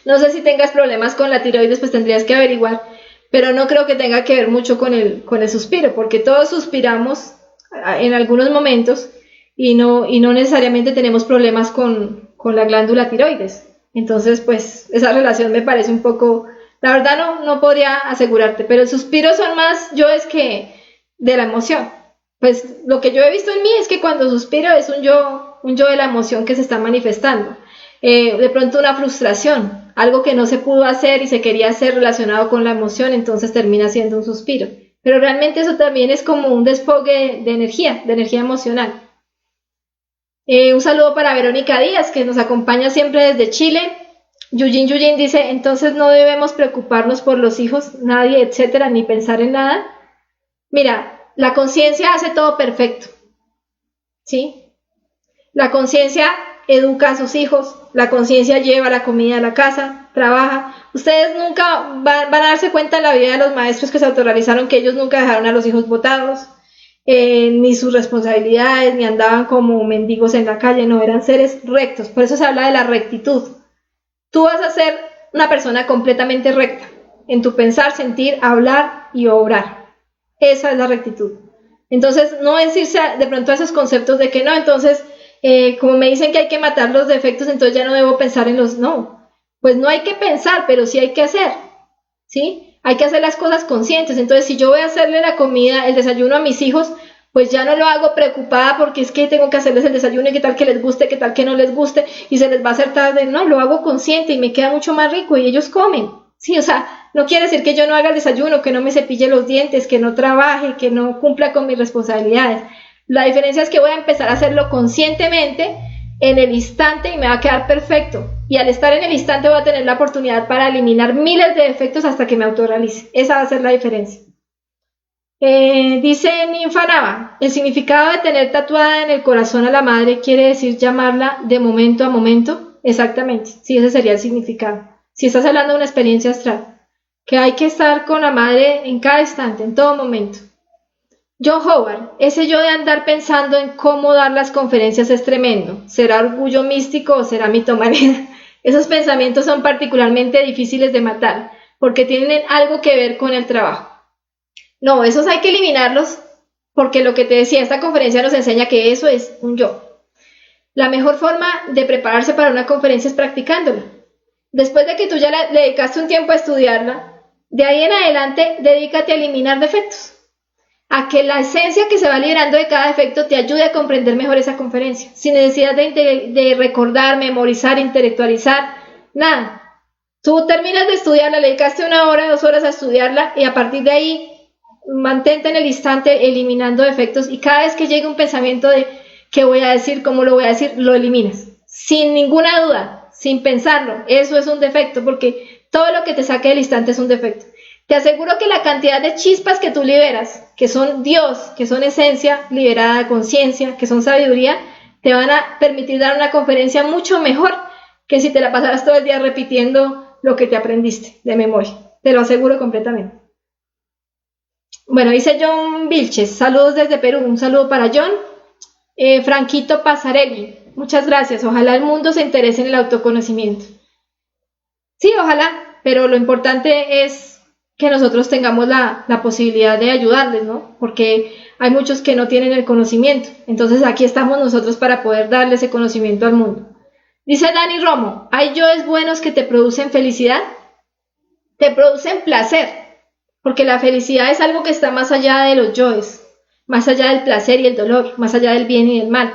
No sé si tengas problemas con la tiroides, pues tendrías que averiguar. Pero no creo que tenga que ver mucho con el suspiro, porque todos suspiramos en algunos momentos y no necesariamente tenemos problemas con la glándula tiroides. Entonces, pues, esa relación me parece un poco... La verdad no podría asegurarte, pero el suspiro son más es que de la emoción. Pues, lo que yo he visto en mí es que cuando suspiro es un yo de la emoción que se está manifestando. De pronto una frustración, algo que no se pudo hacer y se quería hacer relacionado con la emoción, entonces termina siendo un suspiro. Pero realmente eso también es como un desfogue de energía emocional. Un saludo para Verónica Díaz, que nos acompaña siempre desde Chile. Yuyin dice, entonces no debemos preocuparnos por los hijos, nadie, etcétera, ni pensar en nada. Mira, la conciencia hace todo perfecto, ¿sí? La conciencia educa a sus hijos, la conciencia lleva la comida a la casa, trabaja. Ustedes nunca van a darse cuenta en la vida de los maestros que se autorrealizaron que ellos nunca dejaron a los hijos botados, ni sus responsabilidades, ni andaban como mendigos en la calle, no, eran seres rectos. Por eso se habla de la rectitud. Tú vas a ser una persona completamente recta en tu pensar, sentir, hablar y obrar. Esa es la rectitud. Entonces, no es irse de pronto a esos conceptos de que no, entonces... como me dicen que hay que matar los defectos, entonces ya no debo pensar en los... No, pues no hay que pensar, pero sí hay que hacer, ¿sí? Hay que hacer las cosas conscientes. Entonces, si yo voy a hacerle la comida, el desayuno a mis hijos, pues ya no lo hago preocupada porque es que tengo que hacerles el desayuno y qué tal que les guste, qué tal que no les guste y se les va a hacer tarde. No, lo hago consciente y me queda mucho más rico y ellos comen. Sí, o sea, no quiere decir que yo no haga el desayuno, que no me cepille los dientes, que no trabaje, que no cumpla con mis responsabilidades. La diferencia es que voy a empezar a hacerlo conscientemente en el instante y me va a quedar perfecto. Y al estar en el instante voy a tener la oportunidad para eliminar miles de defectos hasta que me autorrealice. Esa va a ser la diferencia. Dice Ninfa Nava, el significado de tener tatuada en el corazón a la madre quiere decir llamarla de momento a momento. Exactamente, sí, ese sería el significado. Si estás hablando de una experiencia astral, que hay que estar con la madre en cada instante, en todo momento. John Howard, ese yo de andar pensando en cómo dar las conferencias es tremendo. ¿Será orgullo místico o será mitomanía? Esos pensamientos son particularmente difíciles de matar, porque tienen algo que ver con el trabajo. No, esos hay que eliminarlos, porque lo que te decía, esta conferencia nos enseña que eso es un yo. La mejor forma de prepararse para una conferencia es practicándola. Después de que tú ya le dedicaste un tiempo a estudiarla, de ahí en adelante dedícate a eliminar defectos, a que la esencia que se va liberando de cada defecto te ayude a comprender mejor esa conferencia, sin necesidad de recordar, memorizar, intelectualizar, nada. Tú terminas de estudiarla, le dedicaste 1 hora, 2 horas a estudiarla y a partir de ahí mantente en el instante eliminando defectos y cada vez que llegue un pensamiento de qué voy a decir, cómo lo voy a decir, lo eliminas, sin ninguna duda, sin pensarlo. Eso es un defecto porque todo lo que te saque del instante es un defecto. Te aseguro que la cantidad de chispas que tú liberas, que son Dios, que son esencia liberada, conciencia, que son sabiduría, te van a permitir dar una conferencia mucho mejor que si te la pasaras todo el día repitiendo lo que te aprendiste de memoria. Te lo aseguro completamente. Bueno, dice John Vilches, saludos desde Perú, un saludo para John. Franquito Pasarelli, muchas gracias, ojalá el mundo se interese en el autoconocimiento. Sí, ojalá, pero lo importante es que nosotros tengamos la posibilidad de ayudarles, ¿no? Porque hay muchos que no tienen el conocimiento, entonces aquí estamos nosotros para poder darle ese conocimiento al mundo. Dice Dani Romo, ¿hay yoes buenos que te producen felicidad? Te producen placer. Porque la felicidad es algo que está más allá de los yoes, más allá del placer y el dolor, más allá del bien y del mal.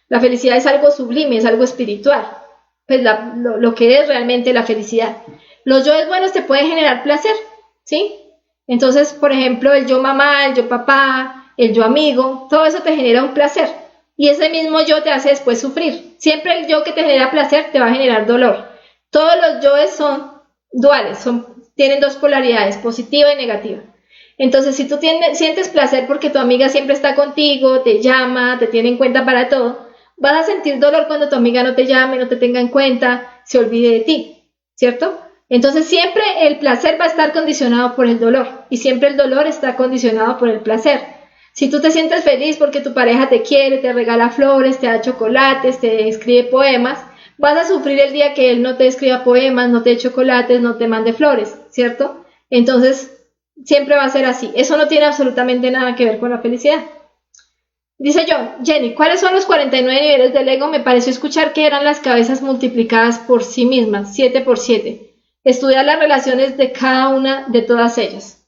La felicidad es algo sublime, es algo espiritual, pues lo que es realmente la felicidad. Los yoes buenos te pueden generar placer, ¿sí? Entonces, por ejemplo, el yo mamá, el yo papá, el yo amigo, todo eso te genera un placer. Y ese mismo yo te hace después sufrir. Siempre el yo que te genera placer te va a generar dolor. Todos los yoes son duales, tienen dos polaridades, positiva y negativa. Entonces, si tú sientes placer porque tu amiga siempre está contigo, te llama, te tiene en cuenta para todo, vas a sentir dolor cuando tu amiga no te llame, no te tenga en cuenta, se olvide de ti, ¿cierto? Entonces, siempre el placer va a estar condicionado por el dolor y siempre el dolor está condicionado por el placer. Si tú te sientes feliz porque tu pareja te quiere, te regala flores, te da chocolates, te escribe poemas, vas a sufrir el día que él no te escriba poemas, no te dé chocolates, no te mande flores, ¿cierto? Entonces, siempre va a ser así. Eso no tiene absolutamente nada que ver con la felicidad. Dice yo, Jenny, ¿cuáles son los 49 niveles del ego? Me pareció escuchar que eran las cabezas multiplicadas por sí mismas, 7 por 7. Estudiar las relaciones de cada una de todas ellas.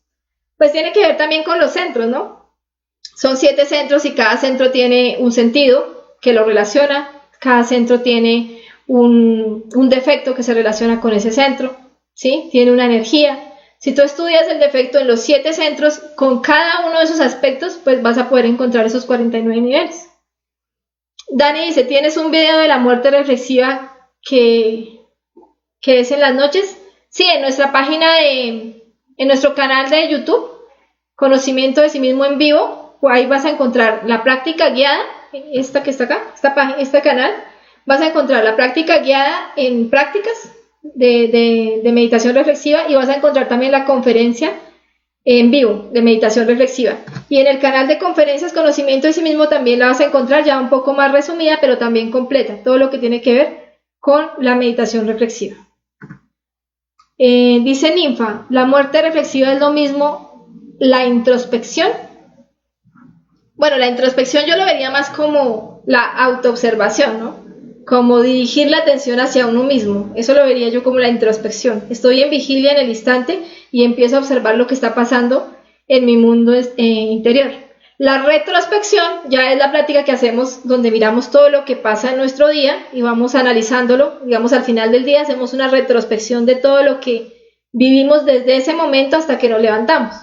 Pues tiene que ver también con los centros, ¿no? Son 7 centros y cada centro tiene un sentido que lo relaciona. Cada centro tiene un defecto que se relaciona con ese centro, ¿sí? Tiene una energía. Si tú estudias el defecto en los 7 centros, con cada uno de esos aspectos, pues vas a poder encontrar esos 49 niveles. Dani dice, ¿tienes un video de la muerte reflexiva que es en las noches? Sí, en nuestra página en nuestro canal de YouTube, Conocimiento de sí mismo en vivo, ahí vas a encontrar la práctica guiada, esta que está acá, este canal, vas a encontrar la práctica guiada en prácticas de meditación reflexiva y vas a encontrar también la conferencia en vivo de meditación reflexiva. Y en el canal de conferencias Conocimiento de sí mismo también la vas a encontrar ya un poco más resumida, pero también completa, todo lo que tiene que ver con la meditación reflexiva. Dice Ninfa, ¿la muerte reflexiva es lo mismo la introspección? Bueno, la introspección yo lo vería más como la autoobservación, ¿no? Como dirigir la atención hacia uno mismo. Eso lo vería yo como la introspección. Estoy en vigilia en el instante y empiezo a observar lo que está pasando en mi mundo interior. La retrospección ya es la práctica que hacemos donde miramos todo lo que pasa en nuestro día y vamos analizándolo. Digamos, al final del día hacemos una retrospección de todo lo que Vivimos desde ese momento hasta que nos levantamos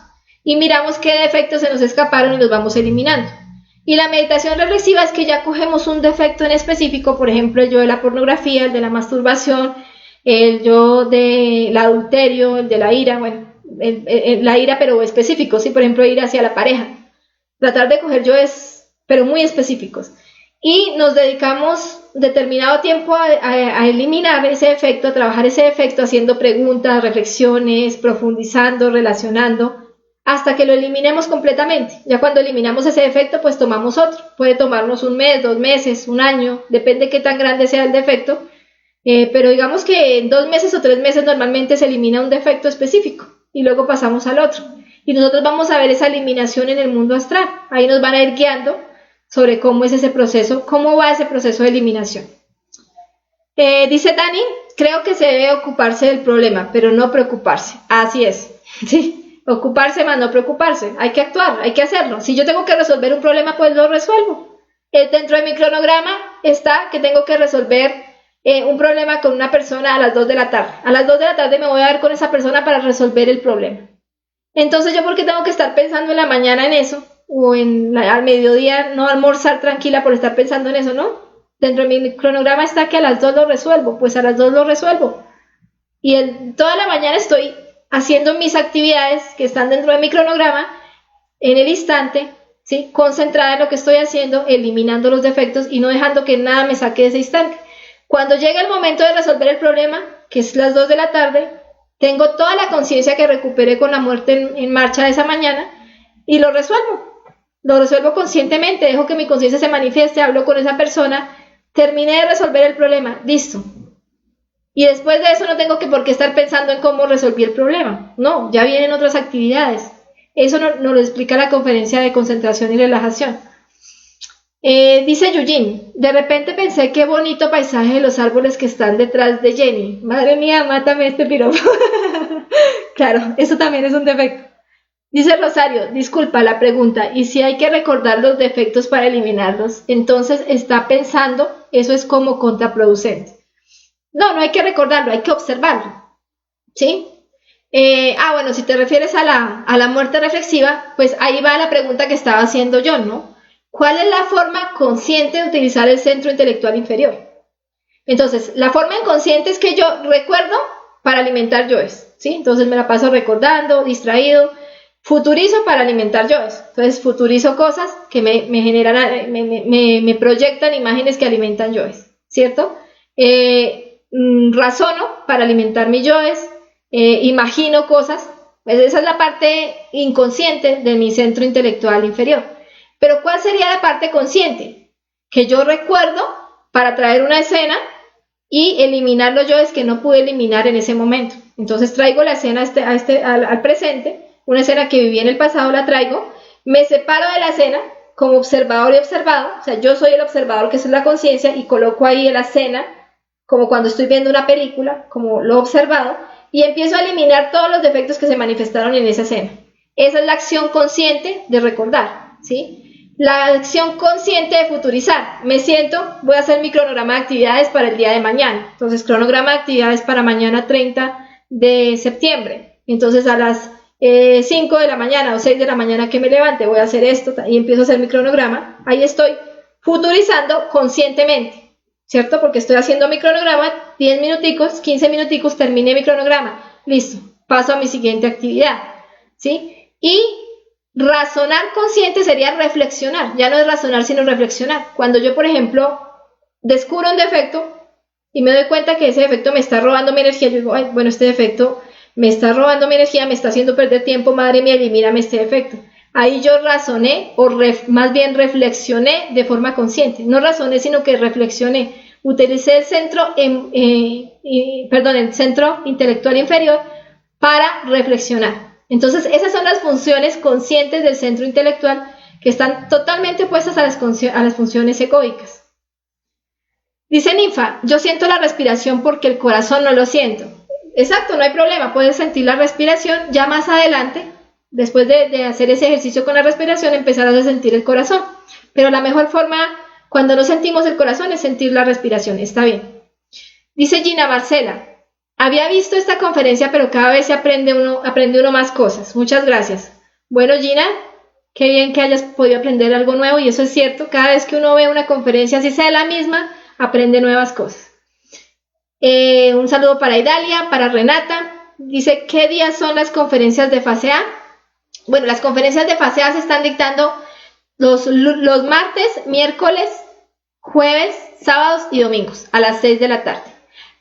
y miramos qué defectos se nos escaparon y los vamos eliminando. Y la meditación reflexiva es que ya cogemos un defecto en específico, por ejemplo, el yo de la pornografía, el de la masturbación, el yo del adulterio, el de la ira, bueno, la ira pero específico, sí, por ejemplo, ir hacia la pareja. Tratar de coger yoes, pero muy específicos. Y nos dedicamos determinado tiempo a eliminar ese efecto, a trabajar ese efecto, haciendo preguntas, reflexiones, profundizando, relacionando, hasta que lo eliminemos completamente. Ya cuando eliminamos ese defecto, pues tomamos otro. Puede tomarnos un mes, 2 meses, un año, depende qué tan grande sea el defecto, pero digamos que en 2 meses o 3 meses normalmente se elimina un defecto específico y luego pasamos al otro. Y nosotros vamos a ver esa eliminación en el mundo astral. Ahí nos van a ir guiando sobre cómo es ese proceso, cómo va ese proceso de eliminación. Dice Dani, creo que se debe ocuparse del problema, pero no preocuparse. Así es, sí. Ocuparse más no preocuparse, hay que actuar, hay que hacerlo. Si yo tengo que resolver un problema, pues lo resuelvo. Dentro de mi cronograma está que tengo que resolver un problema con una persona a las 2 de la tarde. A las 2 de la tarde me voy a ver con esa persona para resolver el problema. Entonces, ¿yo por qué tengo que estar pensando en la mañana en eso? O al mediodía no almorzar tranquila por estar pensando en eso, ¿no? Dentro de mi cronograma está que a las 2 lo resuelvo, pues a las 2 lo resuelvo. Y toda la mañana estoy haciendo mis actividades que están dentro de mi cronograma en el instante, ¿sí? Concentrada en lo que estoy haciendo, eliminando los defectos y no dejando que nada me saque de ese instante. Cuando llega el momento de resolver el problema, que es las 2 de la tarde, tengo toda la conciencia que recuperé con la muerte en marcha de esa mañana y lo resuelvo conscientemente, dejo que mi conciencia se manifieste, hablo con esa persona, terminé de resolver el problema, listo. Y después de eso no tengo por qué estar pensando en cómo resolví el problema. No, ya vienen otras actividades. Eso nos lo explica la conferencia de concentración y relajación. Dice Yujin, de repente pensé qué bonito paisaje de los árboles que están detrás de Jenny. Madre mía, mátame este piropo. Claro, eso también es un defecto. Dice Rosario, disculpa la pregunta, ¿y si hay que recordar los defectos para eliminarlos? Entonces está pensando, eso es como contraproducente. No, no hay que recordarlo, hay que observarlo, ¿sí? Bueno, si te refieres a la muerte reflexiva, pues ahí va la pregunta que estaba haciendo yo, ¿no? ¿Cuál es la forma consciente de utilizar el centro intelectual inferior? Entonces, la forma inconsciente es que yo recuerdo para alimentar yoes, ¿sí? Entonces me la paso recordando, distraído, futurizo para alimentar yoes. Entonces futurizo cosas que me generan, me proyectan imágenes que alimentan yoes, ¿cierto? Razono para alimentar mis yoes, imagino cosas, pues esa es la parte inconsciente de mi centro intelectual inferior. Pero ¿cuál sería la parte consciente? Que yo recuerdo para traer una escena y eliminar los yoes que no pude eliminar en ese momento. Entonces traigo la escena al presente, una escena que viví en el pasado la traigo, me separo de la escena como observador y observado, o sea, yo soy el observador, que es la conciencia, y coloco ahí la escena como cuando estoy viendo una película, como lo observado, y empiezo a eliminar todos los defectos que se manifestaron en esa escena. Esa es la acción consciente de recordar, ¿sí? La acción consciente de futurizar. Me siento, voy a hacer mi cronograma de actividades para el día de mañana. Entonces, cronograma de actividades para mañana 30 de septiembre. Entonces, a las 5 de la mañana o 6 de la mañana que me levante, voy a hacer esto y empiezo a hacer mi cronograma. Ahí estoy futurizando conscientemente, ¿cierto? Porque estoy haciendo mi cronograma, 10 minuticos, 15 minuticos, terminé mi cronograma, listo, paso a mi siguiente actividad, ¿sí? Y razonar consciente sería reflexionar, ya no es razonar sino reflexionar. Cuando yo, por ejemplo, descubro un defecto y me doy cuenta que ese defecto me está robando mi energía, yo digo, ay, bueno, este defecto me está robando mi energía, me está haciendo perder tiempo, madre mía, elimíname este defecto. Ahí yo razoné, más bien reflexioné de forma consciente. No razoné, sino que reflexioné. Utilicé el centro intelectual inferior para reflexionar. Entonces, esas son las funciones conscientes del centro intelectual que están totalmente opuestas a las funciones egoicas. Dice Ninfa, yo siento la respiración porque el corazón no lo siento. Exacto, no hay problema, puedes sentir la respiración ya más adelante. Después de hacer ese ejercicio con la respiración, empezarás a sentir el corazón. Pero la mejor forma, cuando no sentimos el corazón, es sentir la respiración. Está bien. Dice Gina Marcela, Había visto esta conferencia, pero cada vez aprende uno más cosas. Muchas gracias. Bueno, Gina, qué bien que hayas podido aprender algo nuevo, y eso es cierto. Cada vez que uno ve una conferencia, así sea la misma, aprende nuevas cosas. Un saludo para Idalia, para Renata. Dice, ¿qué días son las conferencias de fase A? Bueno, las conferencias de fase A se están dictando los martes, miércoles, jueves, sábados y domingos a las 6 de la tarde.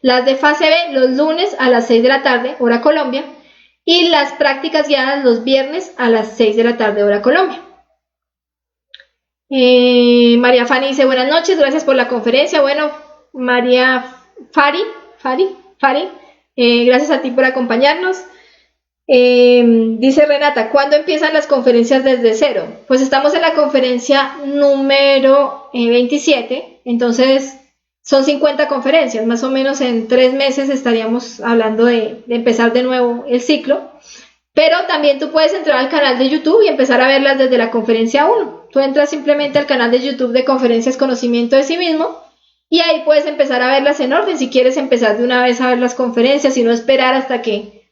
Las de fase B los lunes a las 6 de la tarde, hora Colombia, y las prácticas guiadas los viernes a las 6 de la tarde, hora Colombia. María Fanny dice, buenas noches, gracias por la conferencia. Bueno, María Fari, gracias a ti por acompañarnos. Dice Renata, ¿cuándo empiezan las conferencias desde cero? Pues estamos en la conferencia número 27, entonces son 50 conferencias, más o menos en 3 meses estaríamos hablando de empezar de nuevo el ciclo, pero también tú puedes entrar al canal de YouTube y empezar a verlas desde la conferencia 1. Tú entras simplemente al canal de YouTube de Conferencias Conocimiento de Sí Mismo y ahí puedes empezar a verlas en orden, si quieres empezar de una vez a ver las conferencias y no esperar hasta que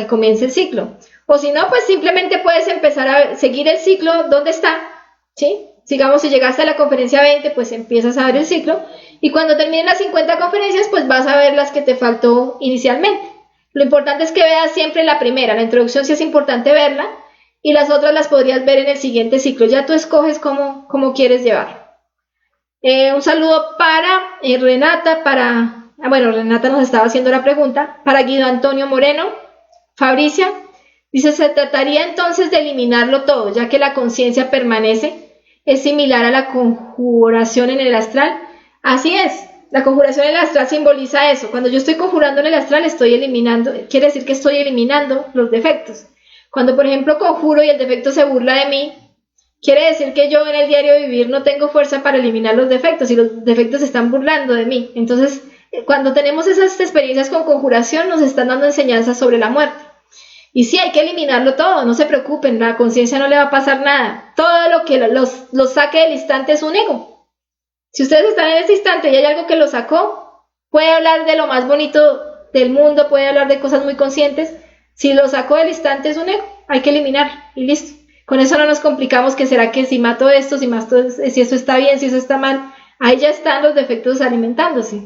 comience el ciclo. O si no, pues simplemente puedes empezar a seguir el ciclo donde está, ¿sí? Digamos, si llegaste a la conferencia 20, pues empiezas a ver el ciclo, y cuando terminen las 50 conferencias, pues vas a ver las que te faltó inicialmente. Lo importante es que veas siempre la primera, la introducción sí es importante verla, y las otras las podrías ver en el siguiente ciclo. Ya tú escoges cómo quieres llevarlo. Un saludo para Renata, Renata nos estaba haciendo la pregunta, para Guido Antonio Moreno. Fabricia dice, se trataría entonces de eliminarlo todo, ya que la conciencia permanece, es similar a la conjuración en el astral. Así es, la conjuración en el astral simboliza eso. Cuando yo estoy conjurando en el astral, estoy eliminando, quiere decir que estoy eliminando los defectos. Cuando, por ejemplo, conjuro y el defecto se burla de mí, quiere decir que yo en el diario vivir no tengo fuerza para eliminar los defectos y los defectos se están burlando de mí. Entonces, cuando tenemos esas experiencias con conjuración, nos están dando enseñanzas sobre la muerte. Y sí, hay que eliminarlo todo, no se preocupen, la conciencia no le va a pasar nada. Todo lo que los saque del instante es un ego. Si ustedes están en este instante y hay algo que lo sacó, puede hablar de lo más bonito del mundo, puede hablar de cosas muy conscientes. Si lo sacó del instante es un ego, hay que eliminarlo y listo. Con eso no nos complicamos que será que si mato esto, si eso está bien, si eso está mal. Ahí ya están los defectos alimentándose.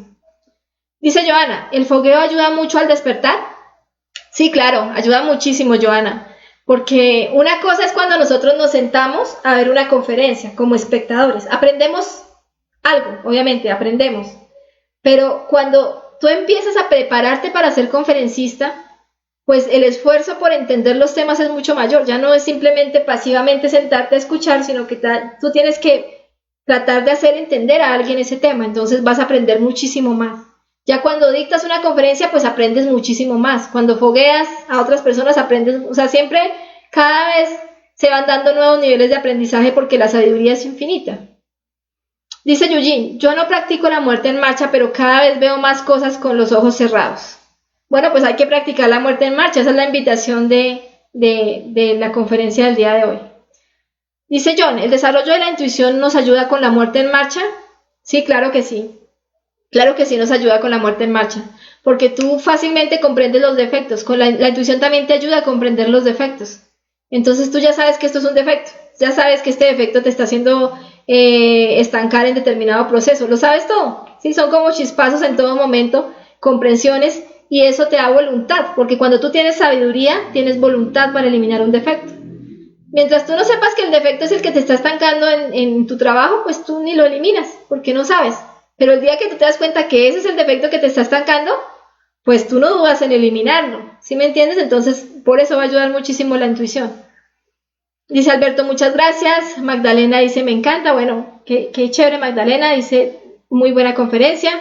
Dice Joana, ¿el fogueo ayuda mucho al despertar? Sí, claro, ayuda muchísimo, Joana, porque una cosa es cuando nosotros nos sentamos a ver una conferencia como espectadores. Aprendemos algo, obviamente, aprendemos, pero cuando tú empiezas a prepararte para ser conferencista, pues el esfuerzo por entender los temas es mucho mayor. Ya no es simplemente pasivamente sentarte a escuchar, sino que tú tienes que tratar de hacer entender a alguien ese tema, entonces vas a aprender muchísimo más. Ya cuando dictas una conferencia, pues aprendes muchísimo más. Cuando fogueas a otras personas, aprendes, o sea, siempre, cada vez se van dando nuevos niveles de aprendizaje porque la sabiduría es infinita. Dice Eugene, yo no practico la muerte en marcha, pero cada vez veo más cosas con los ojos cerrados. Bueno, pues hay que practicar la muerte en marcha, esa es la invitación de la conferencia del día de hoy. Dice John, ¿el desarrollo de la intuición nos ayuda con la muerte en marcha? Sí, claro que sí. Claro que sí nos ayuda con la muerte en marcha, porque tú fácilmente comprendes los defectos. Con la intuición también te ayuda a comprender los defectos. Entonces tú ya sabes que esto es un defecto, ya sabes que este defecto te está haciendo estancar en determinado proceso. ¿Lo sabes todo? Sí, son como chispazos en todo momento, comprensiones, y eso te da voluntad, porque cuando tú tienes sabiduría, tienes voluntad para eliminar un defecto. Mientras tú no sepas que el defecto es el que te está estancando en tu trabajo, pues tú ni lo eliminas, porque no sabes. Pero el día que tú te das cuenta que ese es el defecto que te está estancando, pues tú no dudas en eliminarlo, ¿sí me entiendes? Entonces, por eso va a ayudar muchísimo la intuición. Dice Alberto, muchas gracias. Magdalena dice, me encanta. Bueno, qué chévere Magdalena, dice, muy buena conferencia.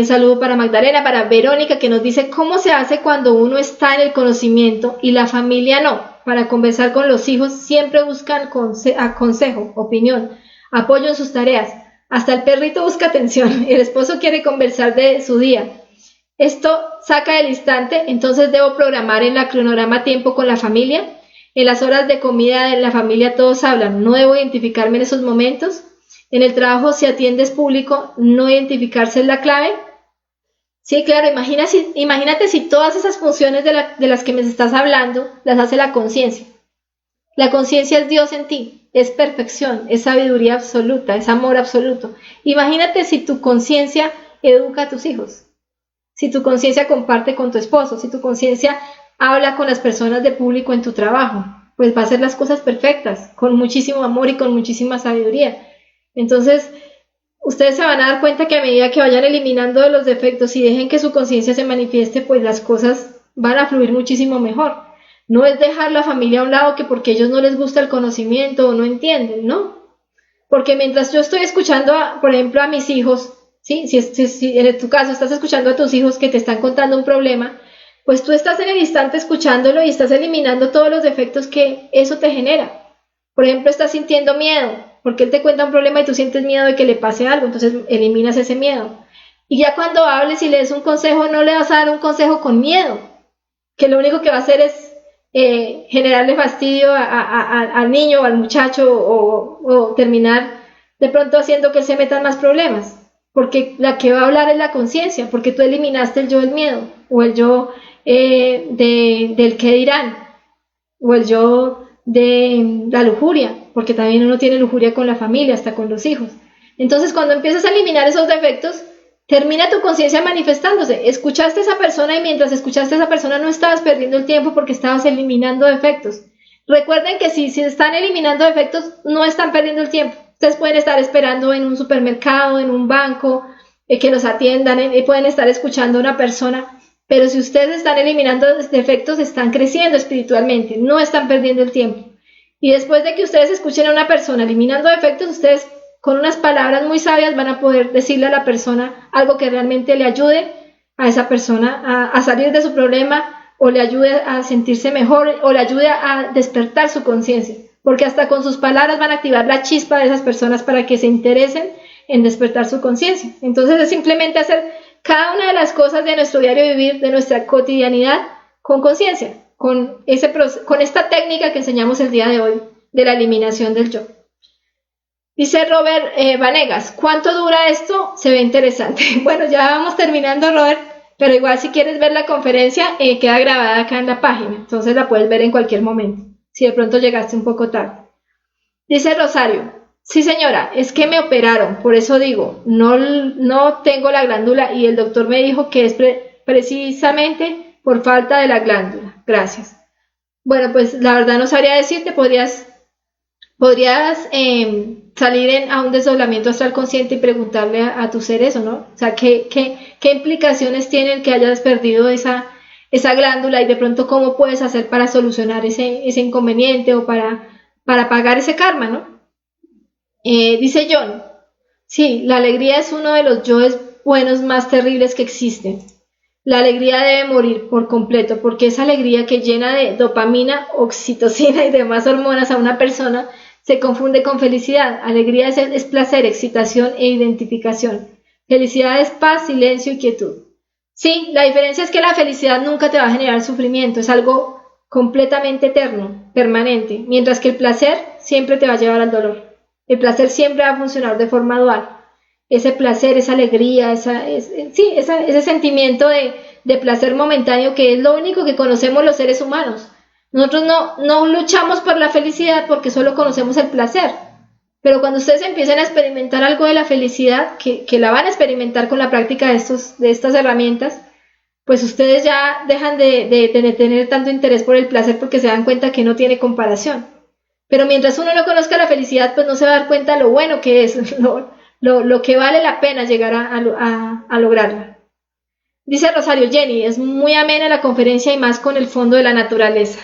Saludo para Magdalena, para Verónica, que nos dice, ¿cómo se hace cuando uno está en el conocimiento y la familia no? Para conversar con los hijos, siempre buscan consejo, opinión, apoyo en sus tareas. Hasta el perrito busca atención y el esposo quiere conversar de su día. Esto saca del instante, entonces debo programar en la cronograma tiempo con la familia. En las horas de comida de la familia todos hablan, no debo identificarme en esos momentos. En el trabajo, si atiendes público, no identificarse es la clave. Sí, claro, imagínate si todas esas funciones de las que me estás hablando las hace la conciencia. La conciencia es Dios en ti, es perfección, es sabiduría absoluta, es amor absoluto. Imagínate si tu conciencia educa a tus hijos, si tu conciencia comparte con tu esposo, si tu conciencia habla con las personas de público en tu trabajo, pues va a hacer las cosas perfectas, con muchísimo amor y con muchísima sabiduría. Entonces, ustedes se van a dar cuenta que a medida que vayan eliminando los defectos y dejen que su conciencia se manifieste, pues las cosas van a fluir muchísimo mejor. No es dejar la familia a un lado que porque a ellos no les gusta el conocimiento o no entienden, ¿no? Porque mientras yo estoy escuchando, por ejemplo, a mis hijos, ¿sí? Si en tu caso estás escuchando a tus hijos que te están contando un problema, pues tú estás en el instante escuchándolo y estás eliminando todos los defectos que eso te genera. Por ejemplo, estás sintiendo miedo, porque él te cuenta un problema y tú sientes miedo de que le pase algo, entonces eliminas ese miedo. Y ya cuando hables y le des un consejo, no le vas a dar un consejo con miedo, que lo único que va a hacer es generarle fastidio al niño o al muchacho o terminar de pronto haciendo que él se meta en más problemas, porque la que va a hablar es la conciencia, porque tú eliminaste el yo del miedo o el yo del qué dirán o el yo de la lujuria, porque también uno tiene lujuria con la familia, hasta con los hijos. Entonces cuando empiezas a eliminar esos defectos, termina tu conciencia manifestándose. Escuchaste a esa persona y mientras escuchaste a esa persona no estabas perdiendo el tiempo porque estabas eliminando defectos. Recuerden que si están eliminando defectos, no están perdiendo el tiempo. Ustedes pueden estar esperando en un supermercado, en un banco, que los atiendan, pueden estar escuchando a una persona, pero si ustedes están eliminando defectos, están creciendo espiritualmente, no están perdiendo el tiempo. Y después de que ustedes escuchen a una persona eliminando defectos, ustedes con unas palabras muy sabias van a poder decirle a la persona algo que realmente le ayude a esa persona a salir de su problema o le ayude a sentirse mejor o le ayude a despertar su conciencia, porque hasta con sus palabras van a activar la chispa de esas personas para que se interesen en despertar su conciencia. Entonces es simplemente hacer cada una de las cosas de nuestro diario vivir, de nuestra cotidianidad, con conciencia, con esta técnica que enseñamos el día de hoy de la eliminación del yo. Dice Robert Vanegas, ¿cuánto dura esto? Se ve interesante. Bueno, ya vamos terminando, Robert, pero igual si quieres ver la conferencia, queda grabada acá en la página, entonces la puedes ver en cualquier momento, si de pronto llegaste un poco tarde. Dice Rosario, sí señora, es que me operaron, por eso digo, no tengo la glándula y el doctor me dijo que es precisamente por falta de la glándula. Gracias. Bueno, pues la verdad no sabría decirte, podrías salir a un desdoblamiento astral consciente y preguntarle a tu ser eso, ¿no? O sea, ¿qué implicaciones tiene el que hayas perdido esa glándula y de pronto cómo puedes hacer para solucionar ese inconveniente o para pagar ese karma, ¿no? Dice John, sí, la alegría es uno de los yoes buenos más terribles que existen. La alegría debe morir por completo porque esa alegría que llena de dopamina, oxitocina y demás hormonas a una persona se confunde con felicidad. Alegría es placer, excitación e identificación. Felicidad es paz, silencio y quietud. Sí, la diferencia es que la felicidad nunca te va a generar sufrimiento, es algo completamente eterno, permanente, mientras que el placer siempre te va a llevar al dolor. El placer siempre va a funcionar de forma dual. Ese placer, esa alegría, ese sentimiento de placer momentáneo que es lo único que conocemos los seres humanos. Nosotros no luchamos por la felicidad porque solo conocemos el placer, pero cuando ustedes empiecen a experimentar algo de la felicidad, que la van a experimentar con la práctica de estas herramientas, pues ustedes ya dejan de tener tanto interés por el placer porque se dan cuenta que no tiene comparación. Pero mientras uno no conozca la felicidad, pues no se va a dar cuenta de lo bueno que es, lo que vale la pena llegar a lograrla. Dice Rosario, Jenny, es muy amena la conferencia y más con el fondo de la naturaleza.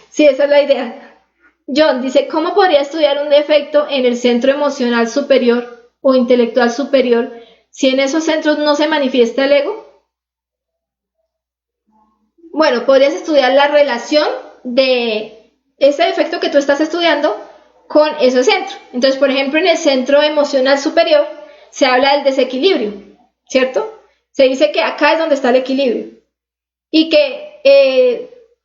Sí, esa es la idea. John dice, ¿cómo podría estudiar un defecto en el centro emocional superior o intelectual superior si en esos centros no se manifiesta el ego? Bueno, podrías estudiar la relación de ese defecto que tú estás estudiando con ese centro. Entonces, por ejemplo, en el centro emocional superior se habla del desequilibrio, ¿cierto? Se dice que acá es donde está el equilibrio y que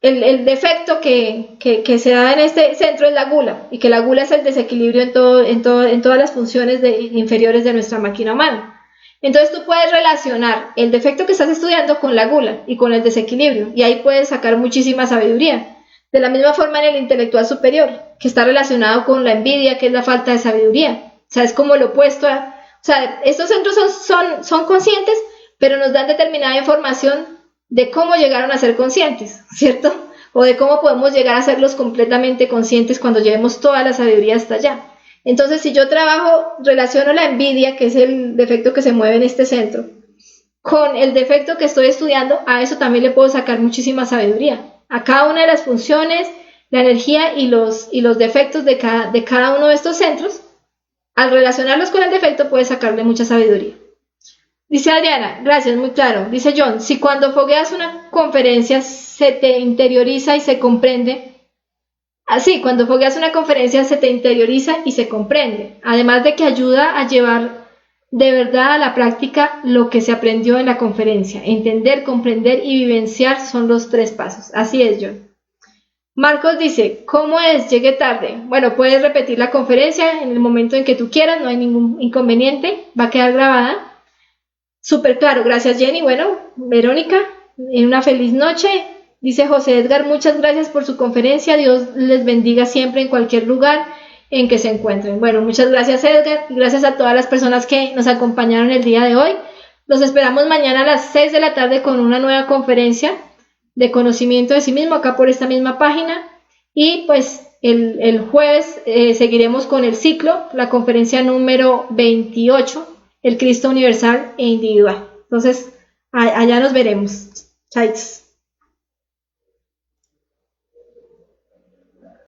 el defecto que se da en este centro es la gula y que la gula es el desequilibrio en todas las funciones inferiores de nuestra máquina humana. Entonces tú puedes relacionar el defecto que estás estudiando con la gula y con el desequilibrio, y ahí puedes sacar muchísima sabiduría. De la misma forma en el intelectual superior, que está relacionado con la envidia, que es la falta de sabiduría. O sea, es como lo opuesto a... O sea, estos centros son conscientes, pero nos dan determinada información de cómo llegaron a ser conscientes, ¿cierto? O de cómo podemos llegar a serlos completamente conscientes cuando llevemos toda la sabiduría hasta allá. Entonces, si yo relaciono la envidia, que es el defecto que se mueve en este centro, con el defecto que estoy estudiando, a eso también le puedo sacar muchísima sabiduría. A cada una de las funciones, la energía y los defectos de cada uno de estos centros, al relacionarlos con el defecto, puedes sacarle mucha sabiduría. Dice Adriana, gracias, muy claro. Dice John, si cuando fogueas una conferencia se te interioriza y se comprende. Así, cuando fogueas una conferencia se te interioriza y se comprende. Además de que ayuda a llevar de verdad a la práctica lo que se aprendió en la conferencia. Entender, comprender y vivenciar son los 3 pasos. Así es, John. Marcos dice, ¿cómo es? Llegué tarde. Bueno, puedes repetir la conferencia en el momento en que tú quieras, no hay ningún inconveniente, va a quedar grabada. Súper claro, gracias Jenny. Bueno, Verónica, una feliz noche. Dice José Edgar, muchas gracias por su conferencia, Dios les bendiga siempre en cualquier lugar en que se encuentren. Bueno, muchas gracias Edgar y gracias a todas las personas que nos acompañaron el día de hoy. Los esperamos mañana a las 6 de la tarde con una nueva conferencia de conocimiento de sí mismo acá por esta misma página, y pues el jueves seguiremos con el ciclo, la conferencia número 28, el Cristo universal e individual. Entonces allá nos veremos. Chais.